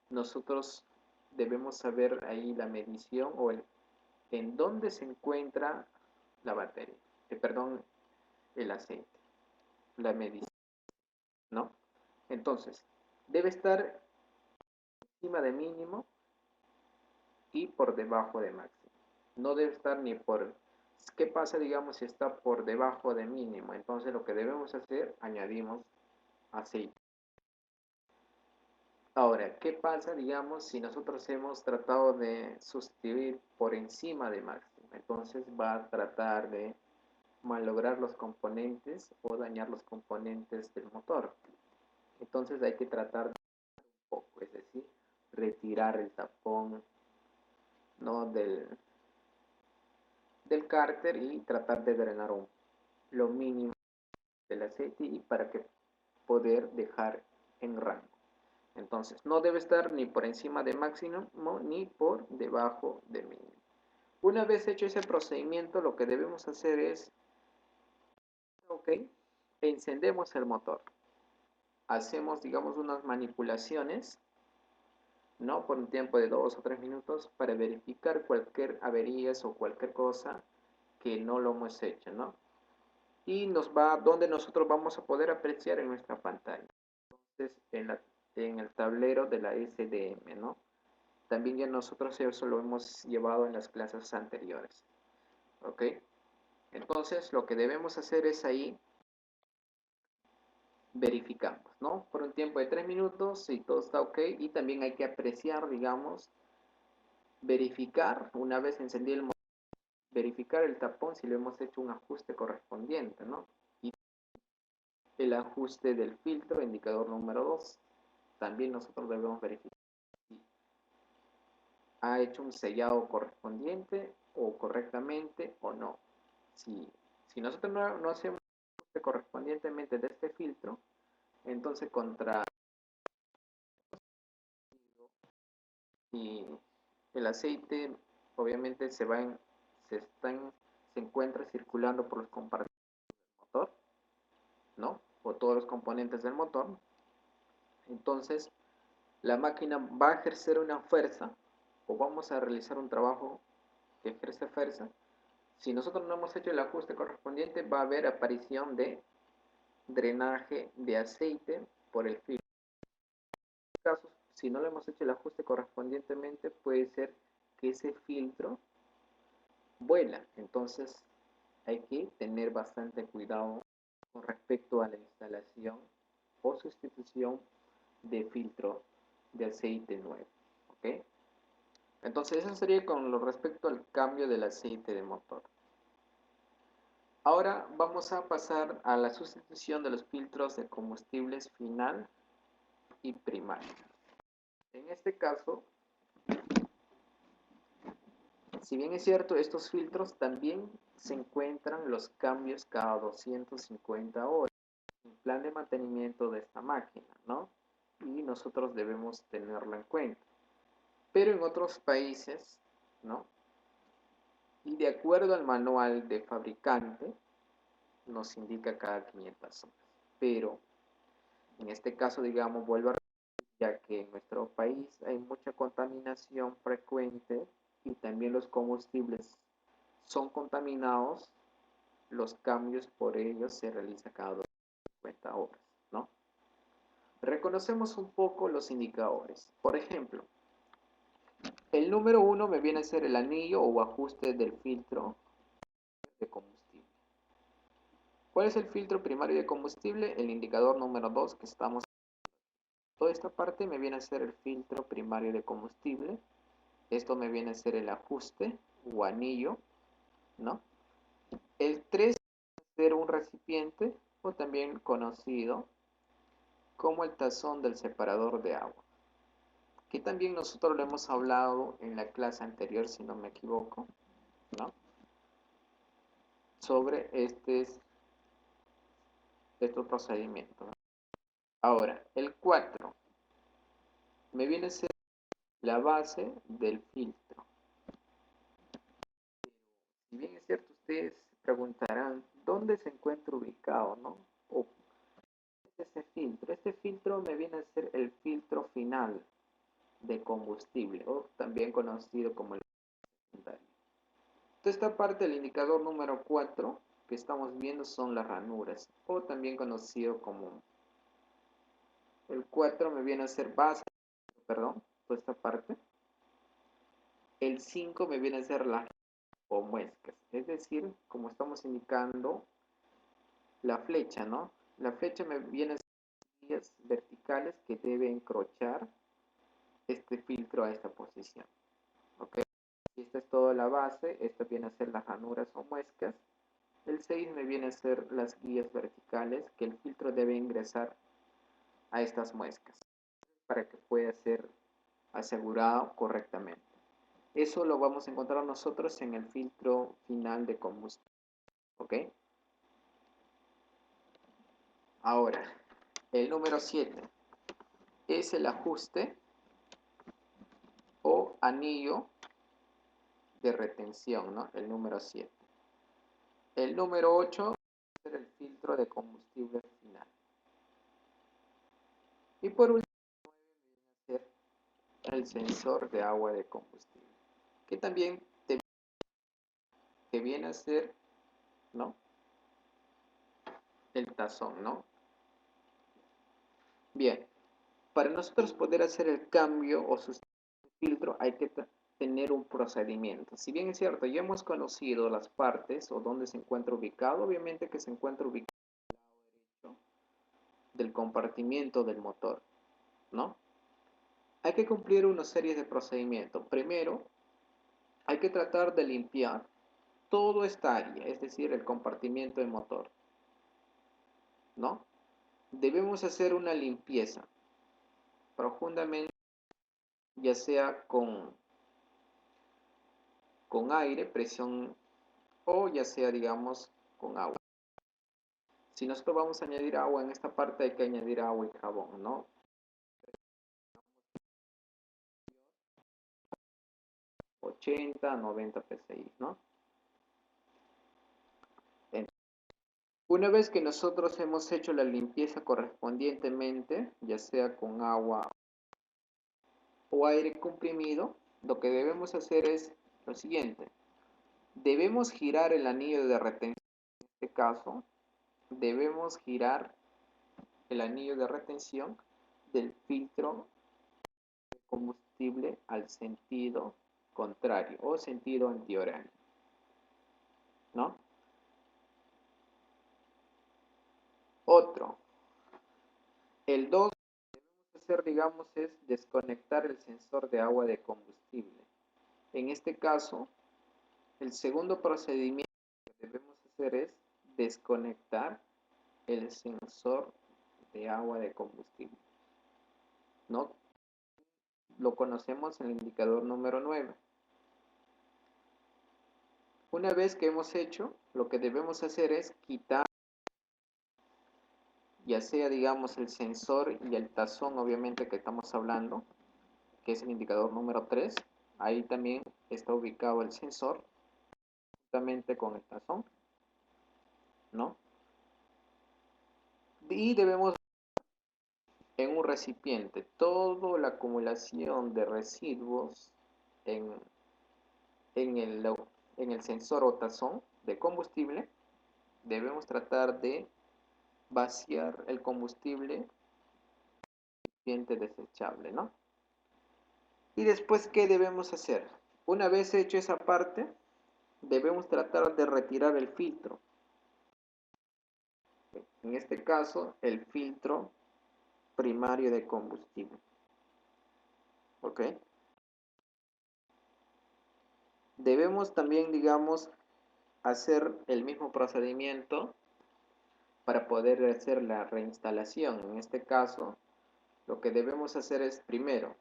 [SPEAKER 1] Nosotros debemos saber ahí la medición o en dónde se encuentra la batería, perdón, el aceite, la medición, ¿no? Entonces, debe estar encima de mínimo y por debajo de máximo. No debe estar ni por... ¿Qué pasa, digamos, si está por debajo de mínimo? Entonces lo que debemos hacer, añadimos aceite. Ahora, ¿qué pasa, digamos, si nosotros hemos tratado de sustituir por encima de máximo? Entonces va a tratar de malograr los componentes o dañar los componentes del motor. Entonces hay que tratar de un poco, es decir, retirar el tapón, ¿no? del cárter y tratar de drenar lo mínimo del aceite y para que poder dejar en rango. Entonces no debe estar ni por encima de máximo ni por debajo de mínimo. Una vez hecho ese procedimiento, lo que debemos hacer es, ok, encendemos el motor. Hacemos, digamos, unas manipulaciones, ¿no? Por un tiempo de 2 o 3 minutos para verificar cualquier averías o cualquier cosa que no lo hemos hecho, ¿no? Y nos va donde nosotros vamos a poder apreciar en nuestra pantalla. Entonces, en el tablero de la SDM, ¿no? También ya nosotros eso lo hemos llevado en las clases anteriores, ¿ok? Entonces, lo que debemos hacer es ahí verificamos, ¿no? Por un tiempo de 3 minutos, si todo está ok, y también hay que apreciar, digamos, verificar, una vez encendido el motor, verificar el tapón si le hemos hecho un ajuste correspondiente, ¿no? Y el ajuste del filtro, indicador número 2, también nosotros debemos verificar si ha hecho un sellado correspondiente o correctamente o no. Si nosotros no hacemos un ajuste correspondientemente de este filtro, entonces contra y el aceite obviamente se encuentra circulando por los compartimentos del motor, ¿no? O todos los componentes del motor. Entonces, la máquina va a ejercer una fuerza o vamos a realizar un trabajo que ejerce fuerza. Si nosotros no hemos hecho el ajuste correspondiente, va a haber aparición de drenaje de aceite por el filtro. En este caso, si no le hemos hecho el ajuste correspondientemente, puede ser que ese filtro vuela. Entonces, hay que tener bastante cuidado con respecto a la instalación o sustitución de filtro de aceite nuevo. ¿Ok? Entonces, eso sería con lo respecto al cambio del aceite de motor. Ahora vamos a pasar a la sustitución de los filtros de combustibles final y primario. En este caso, si bien es cierto, estos filtros también se encuentran los cambios cada 250 horas en el plan de mantenimiento de esta máquina, ¿no? Y nosotros debemos tenerlo en cuenta. Pero en otros países, ¿no? Y de acuerdo al manual de fabricante, nos indica cada 500 horas. Pero en este caso, digamos, vuelvo a repetir, ya que en nuestro país hay mucha contaminación frecuente y también los combustibles son contaminados, los cambios por ellos se realizan cada 250 horas, ¿no? Reconocemos un poco los indicadores. Por ejemplo, el número 1 me viene a ser el anillo o ajuste del filtro de combustible. ¿Cuál es el filtro primario de combustible? El indicador número 2 que estamos. Toda esta parte me viene a ser el filtro primario de combustible. Esto me viene a ser el ajuste o anillo, ¿no? El 3 viene a ser un recipiente o también conocido como el tazón del separador de agua, que también nosotros lo hemos hablado en la clase anterior, si no me equivoco, ¿no? Sobre estos procedimientos. Ahora, el 4 me viene a ser la base del filtro. Si bien es cierto, ustedes se preguntarán dónde se encuentra ubicado, ¿no? O este filtro. Este filtro me viene a ser el filtro final de combustible, o también conocido como el secundario. Esta parte del indicador número 4 que estamos viendo son las ranuras, o también conocido como el 4 me viene a ser base, perdón, esta parte. El 5 me viene a ser las o muescas, es decir, como estamos indicando la flecha, ¿no? La flecha me viene a ser líneas verticales que debe encrochar este filtro a esta posición, ¿ok? Y esta es toda la base, esta viene a ser las ranuras o muescas. El 6 me viene a ser las guías verticales que el filtro debe ingresar a estas muescas para que pueda ser asegurado correctamente. Eso lo vamos a encontrar nosotros en el filtro final de combustible, ¿ok? Ahora, el número 7 es el ajuste o anillo de retención, ¿no? El número 7. El número 8 es el filtro de combustible final. Y por último, el sensor de agua de combustible, que también te viene a ser, ¿no? El tazón, ¿no? Bien, para nosotros poder hacer el cambio o sustituir el filtro hay que tener un procedimiento. Si bien es cierto, ya hemos conocido las partes o dónde se encuentra ubicado, obviamente que se encuentra ubicado al lado derecho del compartimiento del motor, ¿no? Hay que cumplir una serie de procedimientos. Primero, hay que tratar de limpiar toda esta área, es decir, el compartimiento del motor, ¿no? Debemos hacer una limpieza profundamente, ya sea con aire, presión, o ya sea, digamos, con agua. Si nosotros vamos a añadir agua en esta parte, hay que añadir agua y jabón, ¿no? 80, 90 psi, ¿no? Una vez que nosotros hemos hecho la limpieza correspondientemente, ya sea con agua o aire comprimido, lo que debemos hacer es lo siguiente. Debemos girar el anillo de retención, en este caso, debemos girar el anillo de retención del filtro de combustible al sentido contrario o sentido antihorario, ¿no? Otro, el 2 hacer, digamos, es desconectar el sensor de agua de combustible. En este caso, el segundo procedimiento que debemos hacer es desconectar el sensor de agua de combustible, ¿no? Lo conocemos en el indicador número 9. Una vez que hemos hecho, lo que debemos hacer es quitar, ya sea, digamos, el sensor y el tazón, obviamente, que estamos hablando, que es el indicador número 3. Ahí también está ubicado el sensor, juntamente con el tazón, ¿no? Y debemos en un recipiente toda la acumulación de residuos en, en, el, en el sensor o tazón de combustible. Debemos tratar de vaciar el combustible en un recipiente desechable, ¿no? Y después, ¿qué debemos hacer? Una vez hecho esa parte, debemos tratar de retirar el filtro. En este caso, el filtro primario de combustible. ¿Ok? Debemos también, digamos, hacer el mismo procedimiento para poder hacer la reinstalación. En este caso, lo que debemos hacer es primero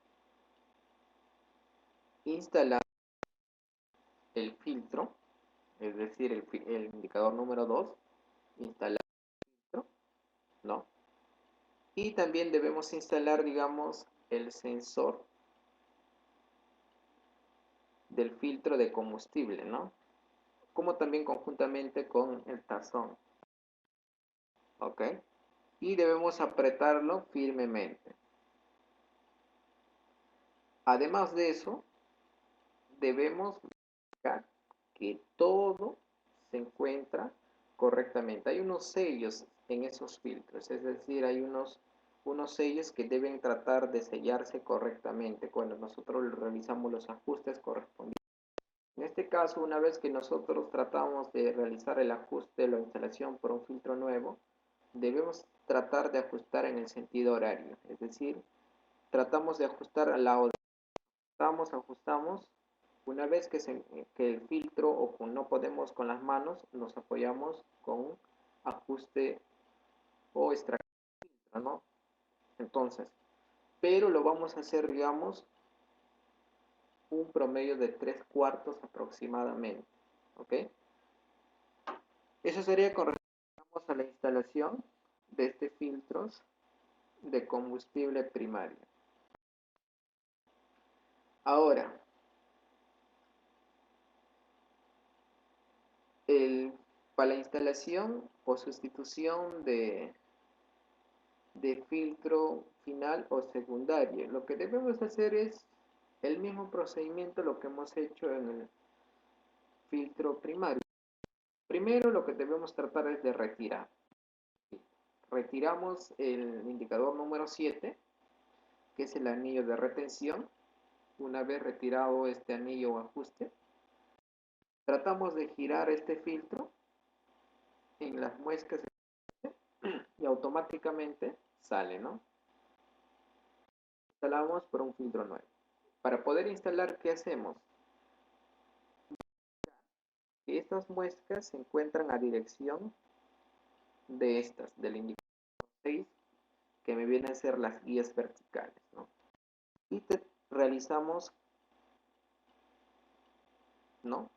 [SPEAKER 1] instalar el filtro, es decir, el indicador número 2, instalar el filtro, ¿no? Y también debemos instalar, digamos, el sensor del filtro de combustible, ¿no? Como también conjuntamente con el tazón, ¿ok? Y debemos apretarlo firmemente. Además de eso, debemos verificar que todo se encuentra correctamente. Hay unos sellos en esos filtros, es decir, hay unos sellos que deben tratar de sellarse correctamente cuando nosotros realizamos los ajustes correspondientes. En este caso, una vez que nosotros tratamos de realizar el ajuste de la instalación por un filtro nuevo, debemos tratar de ajustar en el sentido horario, es decir, tratamos de ajustar a la hora. Ajustamos. Una vez que el filtro o no podemos con las manos, nos apoyamos con un ajuste o extractor, ¿no? Entonces, pero lo vamos a hacer, digamos, un promedio de 3/4 aproximadamente, ¿ok? Eso sería con respecto a la instalación de este filtros de combustible primario. Ahora, para la instalación o sustitución de filtro final o secundario, lo que debemos hacer es el mismo procedimiento lo que hemos hecho en el filtro primario. Primero lo que debemos tratar es de retirar. Retiramos el indicador número 7, que es el anillo de retención. Una vez retirado este anillo o ajuste, tratamos de girar este filtro en las muescas y automáticamente sale, ¿no? Instalamos por un filtro nuevo. Para poder instalar, ¿qué hacemos? Que estas muescas se encuentran a dirección de estas, del indicador 6, que me vienen a ser las guías verticales, ¿no? Y realizamos, ¿no?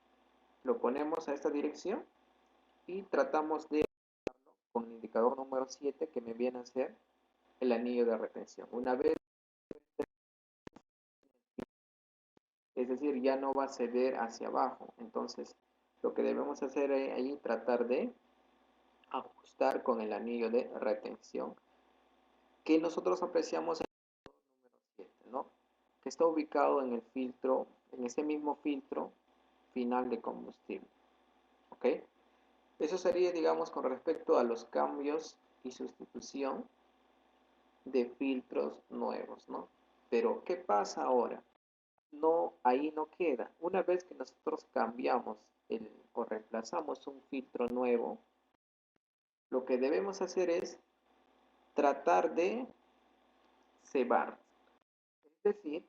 [SPEAKER 1] Lo ponemos a esta dirección y tratamos de con el indicador número 7, que me viene a ser el anillo de retención. Una vez, es decir, ya no va a ceder hacia abajo. Entonces, lo que debemos hacer ahí, tratar de ajustar con el anillo de retención, que nosotros apreciamos en el número 7, ¿no? Que está ubicado en el filtro, en ese mismo filtro final de combustible, ¿ok? Eso sería, digamos, con respecto a los cambios y sustitución de filtros nuevos, ¿no? Pero, ¿qué pasa ahora? No, ahí no queda. Una vez que nosotros cambiamos o reemplazamos un filtro nuevo, lo que debemos hacer es tratar de cebar. Es decir,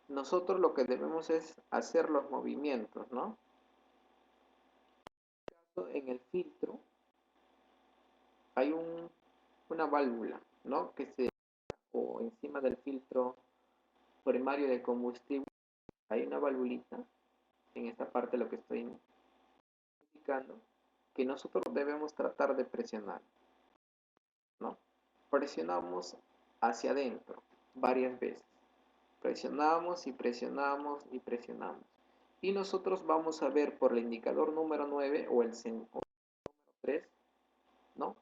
[SPEAKER 1] nosotros lo que debemos es hacer los movimientos, ¿no? En el filtro hay una válvula, ¿no? O encima del filtro primario de combustible hay una valvulita, en esta parte lo que estoy indicando, que nosotros debemos tratar de presionar, ¿no? Presionamos hacia adentro varias veces. Presionamos y presionamos y presionamos. Y nosotros vamos a ver por el indicador número 9 o el número 3, ¿no?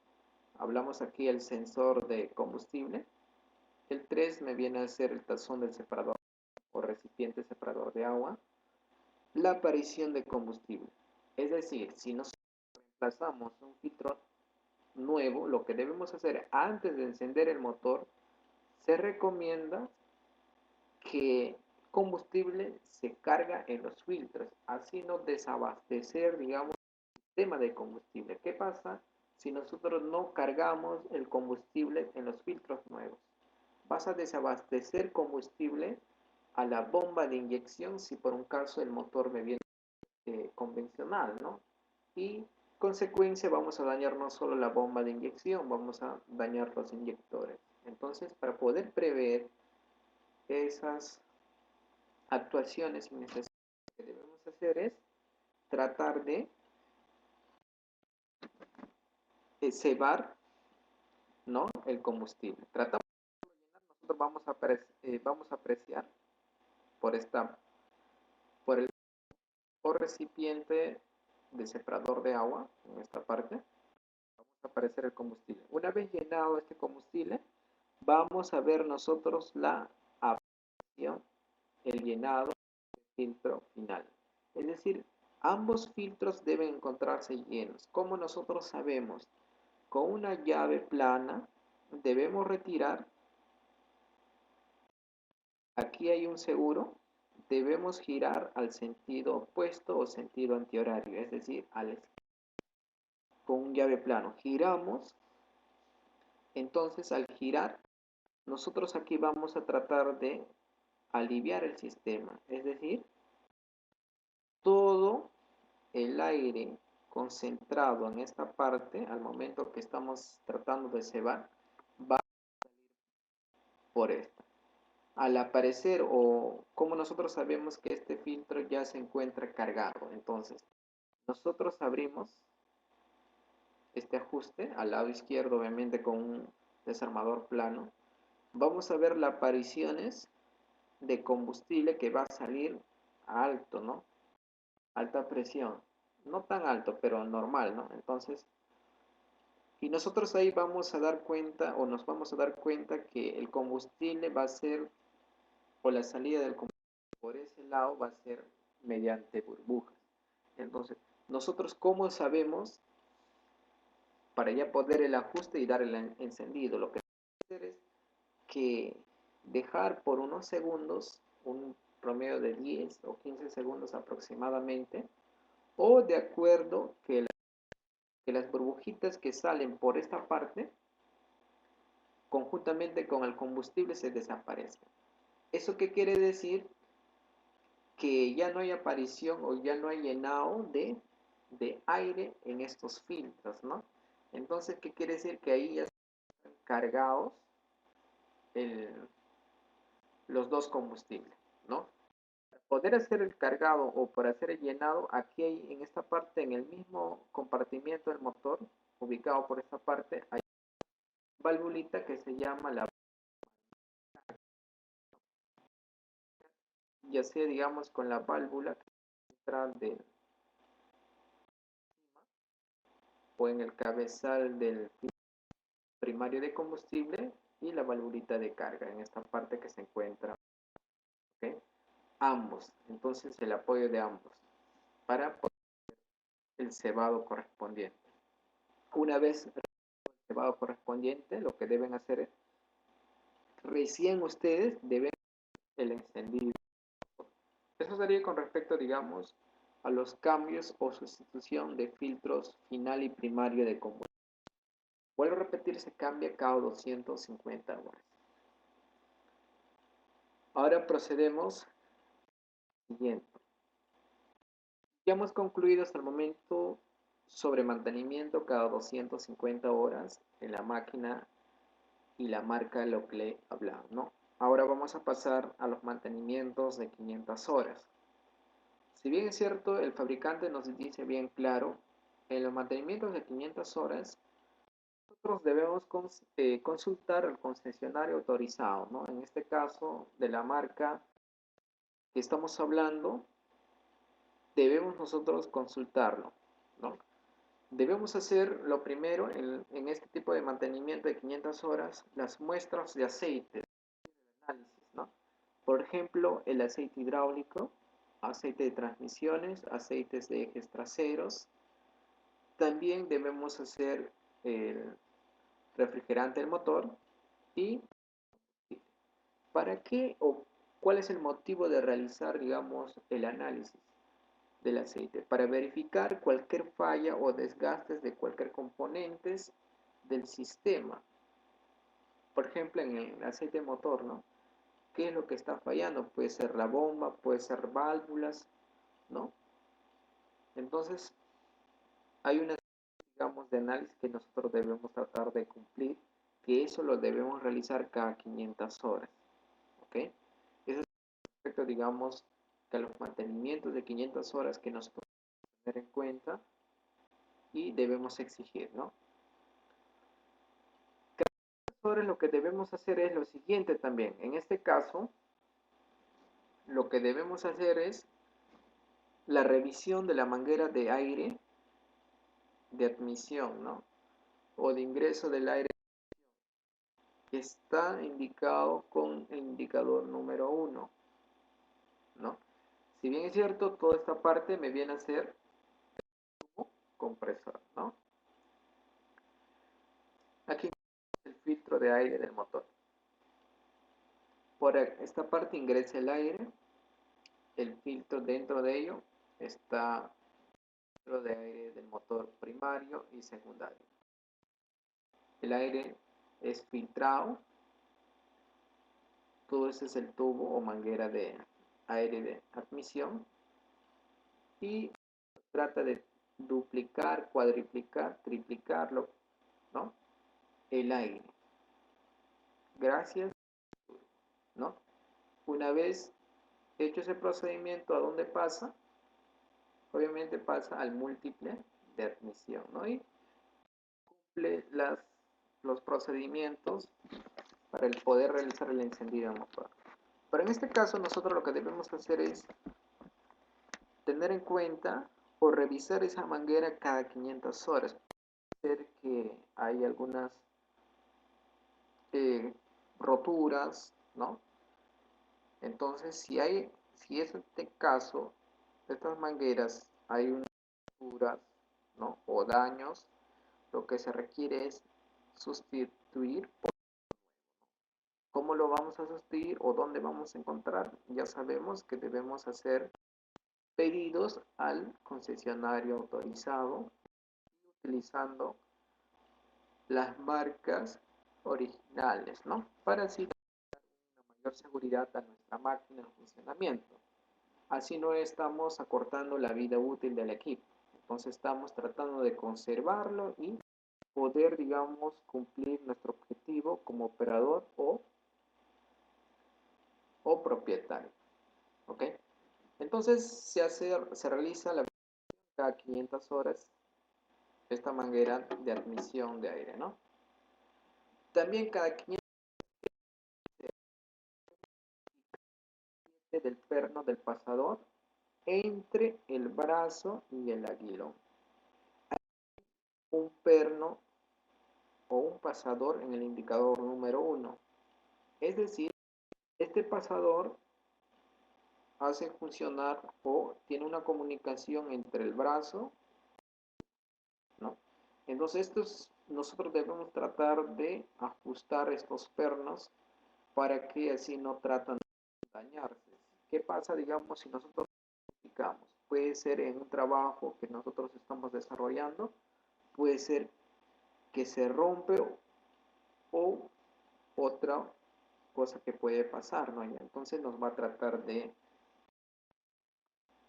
[SPEAKER 1] Hablamos aquí el sensor de combustible. El 3 me viene a ser el tazón del separador o recipiente separador de agua. La aparición de combustible. Es decir, si nosotros reemplazamos un filtro nuevo, lo que debemos hacer antes de encender el motor, se recomienda que combustible se carga en los filtros, así no desabastecer, digamos, el sistema de combustible. ¿Qué pasa si nosotros no cargamos el combustible en los filtros nuevos? Vas a desabastecer combustible a la bomba de inyección si por un caso el motor me viene convencional, ¿no? Y consecuencia vamos a dañar no solo la bomba de inyección, vamos a dañar los inyectores. Entonces, para poder prever esas actuaciones innecesarias, que debemos hacer es tratar de cebar, ¿no? El combustible. Tratamos de llenar, nosotros vamos a apreciar por por el recipiente de separador de agua, en esta parte, vamos a aparecer el combustible. Una vez llenado este combustible, vamos a ver nosotros la apreciación, el llenado del filtro final. Es decir, ambos filtros deben encontrarse llenos. ¿Cómo nosotros sabemos? Con una llave plana debemos retirar, aquí hay un seguro, debemos girar al sentido opuesto o sentido antihorario, es decir, con un llave plano. Giramos, entonces al girar, nosotros aquí vamos a tratar de aliviar el sistema, es decir, todo el aire concentrado en esta parte, al momento que estamos tratando de cebar, va por esta. Al aparecer, o como nosotros sabemos que este filtro ya se encuentra cargado, entonces nosotros abrimos este ajuste al lado izquierdo, obviamente con un desarmador plano, vamos a ver las apariciones de combustible que va a salir alto, ¿no? Alta presión, no tan alto, pero normal, ¿no? Entonces, y nosotros ahí vamos a dar cuenta, o nos vamos a dar cuenta que el combustible va a ser, o la salida del combustible por ese lado va a ser mediante burbujas. Entonces, nosotros cómo sabemos para ya poder el ajuste y dar el encendido, lo que hacer es que dejar por unos segundos, un promedio de 10 o 15 segundos aproximadamente, o de acuerdo que las burbujitas que salen por esta parte, conjuntamente con el combustible, se desaparecen. ¿Eso qué quiere decir? Que ya no hay aparición o ya no hay llenado de aire en estos filtros, ¿no? Entonces, ¿qué quiere decir? Que ahí ya están cargados el, los dos combustibles, ¿no? Para poder hacer el cargado o para hacer el llenado, aquí hay en esta parte, en el mismo compartimiento del motor, ubicado por esta parte, hay una valvulita que se llama la, ya sea digamos con la válvula central del o en el cabezal del primario de combustible y la valvulita de carga en esta parte que se encuentra, ¿okay? Ambos, entonces el apoyo de ambos para el cebado correspondiente. Una vez el cebado correspondiente, lo que deben hacer es recién ustedes deben el encendido. Eso sería con respecto, digamos, a los cambios o sustitución de filtros final y primario de combustible. Vuelvo a repetir, se cambia cada 250 horas. Ahora procedemos al siguiente. Ya hemos concluido hasta el momento sobre mantenimiento cada 250 horas en la máquina y la marca de lo que le he hablado, ¿no? Ahora vamos a pasar a los mantenimientos de 500 horas. Si bien es cierto, el fabricante nos dice bien claro, en los mantenimientos de 500 horas, nosotros debemos consultar al concesionario autorizado, ¿no? En este caso, de la marca que estamos hablando, debemos nosotros consultarlo, ¿no? Debemos hacer lo primero en este tipo de mantenimiento de 500 horas, las muestras de aceite, análisis, ¿no? Por ejemplo, el aceite hidráulico, aceite de transmisiones, aceites de ejes traseros. También debemos hacer el refrigerante del motor y ¿para qué o cuál es el motivo de realizar, digamos, el análisis del aceite? Para verificar cualquier falla o desgastes de cualquier componentes del sistema. Por ejemplo, en el aceite motor, ¿no? ¿Qué es lo que está fallando? Puede ser la bomba, puede ser válvulas, ¿no? Entonces, hay una, digamos, de análisis que nosotros debemos tratar de cumplir, que eso lo debemos realizar cada 500 horas, ¿ok? Eso es respecto, digamos, que a los mantenimientos de 500 horas que nosotros debemos tener en cuenta y debemos exigir, ¿no? Cada 500 horas lo que debemos hacer es lo siguiente también. En este caso, lo que debemos hacer es la revisión de la manguera de aire de admisión, ¿no? O de ingreso del aire que está indicado con el indicador número 1, ¿no? Si bien es cierto, toda esta parte me viene a ser como compresor, ¿no? Aquí el filtro de aire del motor. Por esta parte ingresa el aire, el filtro dentro de ello está el filtro de aire del motor primario y secundario. El aire es filtrado, todo ese es el tubo o manguera de aire de admisión y trata de duplicar, cuadriplicar, triplicarlo, ¿no? El aire. Gracias, ¿no? Una vez hecho ese procedimiento, ¿a dónde pasa? Obviamente pasa al múltiple de admisión, ¿no? Y cumple los procedimientos para el poder realizar el encendido del motor. Pero en este caso nosotros lo que debemos hacer es tener en cuenta o revisar esa manguera cada 500 horas. Puede ser que hay algunas roturas, ¿no? Entonces, si es este caso, de estas mangueras hay unas roturas, ¿no? O daños, lo que se requiere es sustituir. ¿Cómo lo vamos a sustituir o dónde vamos a encontrar? Ya sabemos que debemos hacer pedidos al concesionario autorizado utilizando las marcas originales, ¿no? Para así dar una mayor seguridad a nuestra máquina en funcionamiento. Así no estamos acortando la vida útil del equipo. Entonces estamos tratando de conservarlo y poder, digamos, cumplir nuestro objetivo como operador o propietario. ¿Ok? Entonces se realiza la cada 500 horas esta manguera de admisión de aire, ¿no? También cada 500 del perno del pasador entre el brazo y el aguilón. Hay un perno o un pasador en el indicador número 1. Es decir, este pasador hace funcionar o tiene una comunicación entre el brazo, ¿no? Entonces nosotros debemos tratar de ajustar estos pernos para que así no tratan de dañarse. ¿Qué pasa, digamos, si nosotros modificamos? Puede ser en un trabajo que nosotros estamos desarrollando, puede ser que se rompe o otra cosa que puede pasar, ¿no? Entonces nos va a tratar de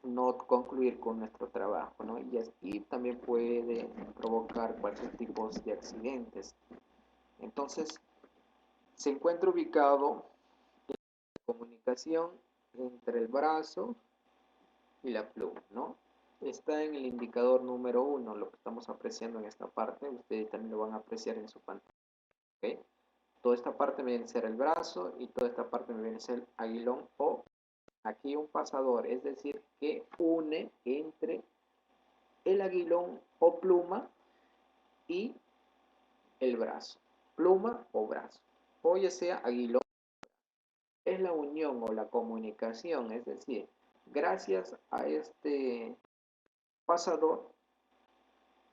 [SPEAKER 1] no concluir con nuestro trabajo, ¿no? Y también puede provocar cualquier tipo de accidentes. Entonces, se encuentra ubicado en la comunicación entre el brazo y la pluma, ¿no? Está en el indicador número 1, lo que estamos apreciando en esta parte, ustedes también lo van a apreciar en su pantalla, ¿ok? Toda esta parte me viene a ser el brazo y toda esta parte me viene a ser el aguilón o aquí un pasador, es decir, que une entre el aguilón o pluma y el brazo, pluma o brazo, o ya sea aguilón. Es la unión o la comunicación, es decir, gracias a este pasador,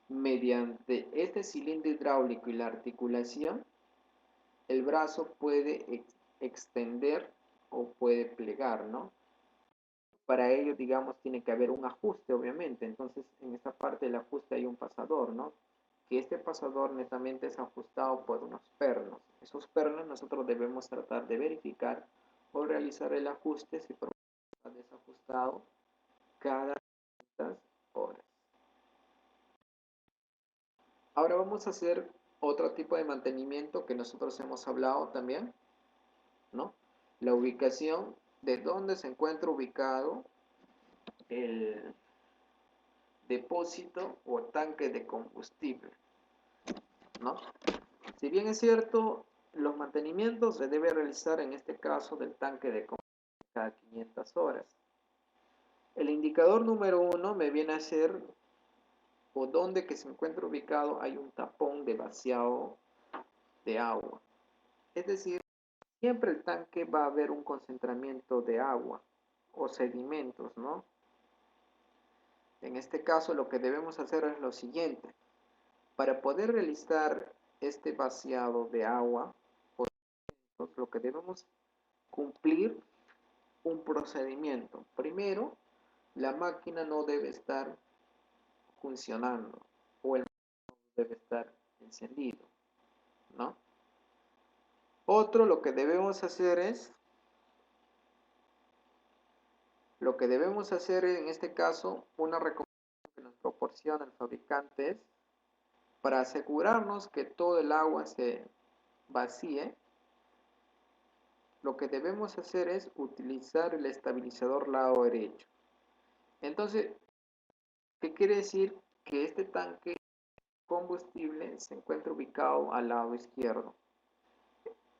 [SPEAKER 1] mediante este cilindro hidráulico y la articulación, el brazo puede extender o puede plegar, ¿no? Para ello, digamos, tiene que haber un ajuste, obviamente. Entonces, en esta parte del ajuste hay un pasador, ¿no? Que este pasador netamente es ajustado por unos pernos. Esos pernos nosotros debemos tratar de verificar o realizar el ajuste si está desajustado cada ciertas horas. Ahora vamos a hacer otro tipo de mantenimiento que nosotros hemos hablado también, ¿no? La ubicación de dónde se encuentra ubicado el depósito o tanque de combustible, ¿no? Si bien es cierto, los mantenimientos se debe realizar en este caso del tanque de combustible cada 500 horas. El indicador número 1 me viene a ser o donde que se encuentra ubicado hay un tapón de vaciado de agua. Es decir, siempre el tanque va a haber un concentramiento de agua o sedimentos, ¿no? En este caso lo que debemos hacer es lo siguiente. Para poder realizar este vaciado de agua, lo que debemos cumplir un procedimiento. Primero, la máquina no debe estar funcionando o el motor debe estar encendido, ¿no? Otro, lo que debemos hacer en este caso, una recomendación que nos proporciona el fabricante es, para asegurarnos que todo el agua se vacíe, lo que debemos hacer es utilizar el estabilizador lado derecho. Entonces, ¿qué quiere decir? Que este tanque de combustible se encuentra ubicado al lado izquierdo.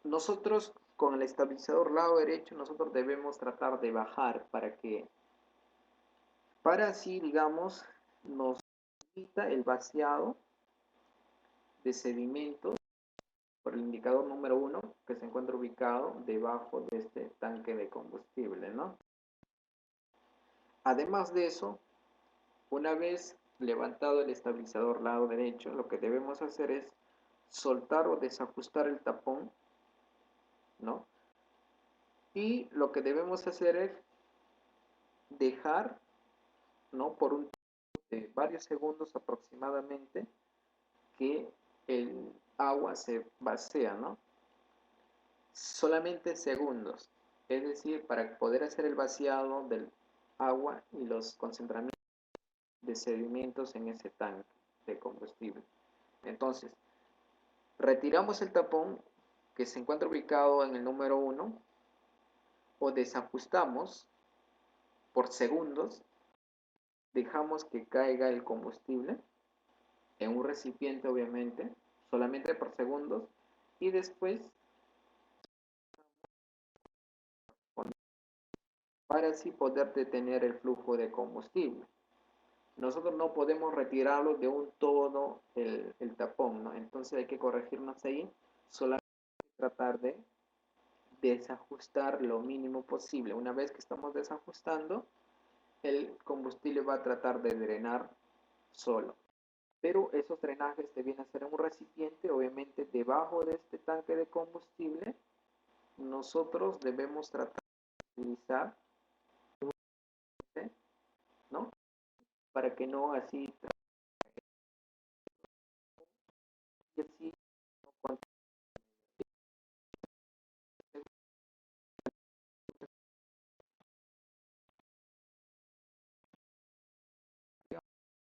[SPEAKER 1] Nosotros con el estabilizador lado derecho, nosotros debemos tratar de bajar para así, digamos, nos evita el vaciado de sedimentos por el indicador número 1 que se encuentra ubicado debajo de este tanque de combustible, ¿no? Además de eso, una vez levantado el estabilizador lado derecho, lo que debemos hacer es soltar o desajustar el tapón, ¿no? Y lo que debemos hacer es dejar, ¿no? Por un de varios segundos aproximadamente que el agua se vacía, ¿no? Solamente segundos, es decir, para poder hacer el vaciado del agua y los concentramientos de sedimentos en ese tanque de combustible. Entonces, retiramos el tapón que se encuentra ubicado en el número 1 o desajustamos por segundos, dejamos que caiga el combustible en un recipiente, obviamente, solamente por segundos, y después para así poder detener el flujo de combustible. Nosotros no podemos retirarlo de un todo el tapón, ¿no? Entonces hay que corregirnos ahí, solamente tratar de desajustar lo mínimo posible. Una vez que estamos desajustando, el combustible va a tratar de drenar solo. Pero esos drenajes deben hacer en un recipiente, obviamente debajo de este tanque de combustible. Nosotros debemos tratar de utilizar, ¿no? Para que no así, y así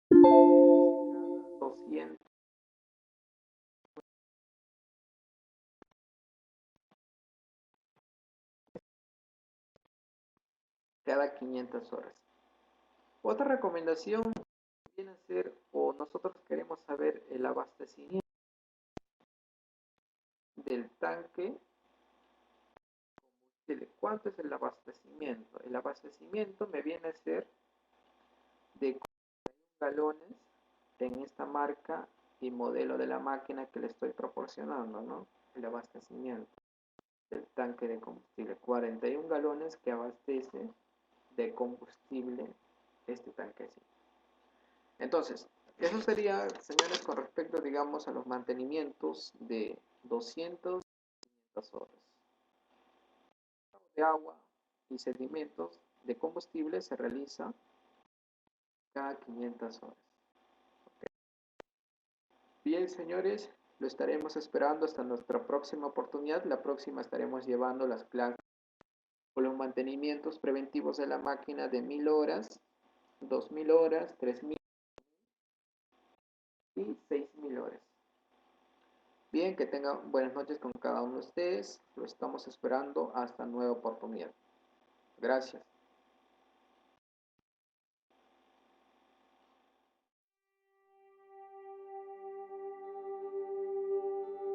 [SPEAKER 1] cada 200, cada 500 horas. Otra recomendación viene a ser, o nosotros queremos saber el abastecimiento del tanque. ¿Cuánto es el abastecimiento? El abastecimiento me viene a ser de 41 galones en esta marca y modelo de la máquina que le estoy proporcionando, ¿no? El abastecimiento del tanque de combustible. 41 galones que abastece de combustible este tanquecito. Entonces, eso sería, señores, con respecto, digamos, a los mantenimientos de 200 horas de agua y sedimentos de combustible se realiza cada 500 horas. ¿Okay? Bien, señores, lo estaremos esperando hasta nuestra próxima oportunidad. La próxima estaremos llevando las clases con los mantenimientos preventivos de la máquina de 1000 horas, 2000 horas, 3000 y 6000 horas. Bien, que tengan buenas noches con cada uno de ustedes. Lo estamos esperando hasta nueva oportunidad. Gracias.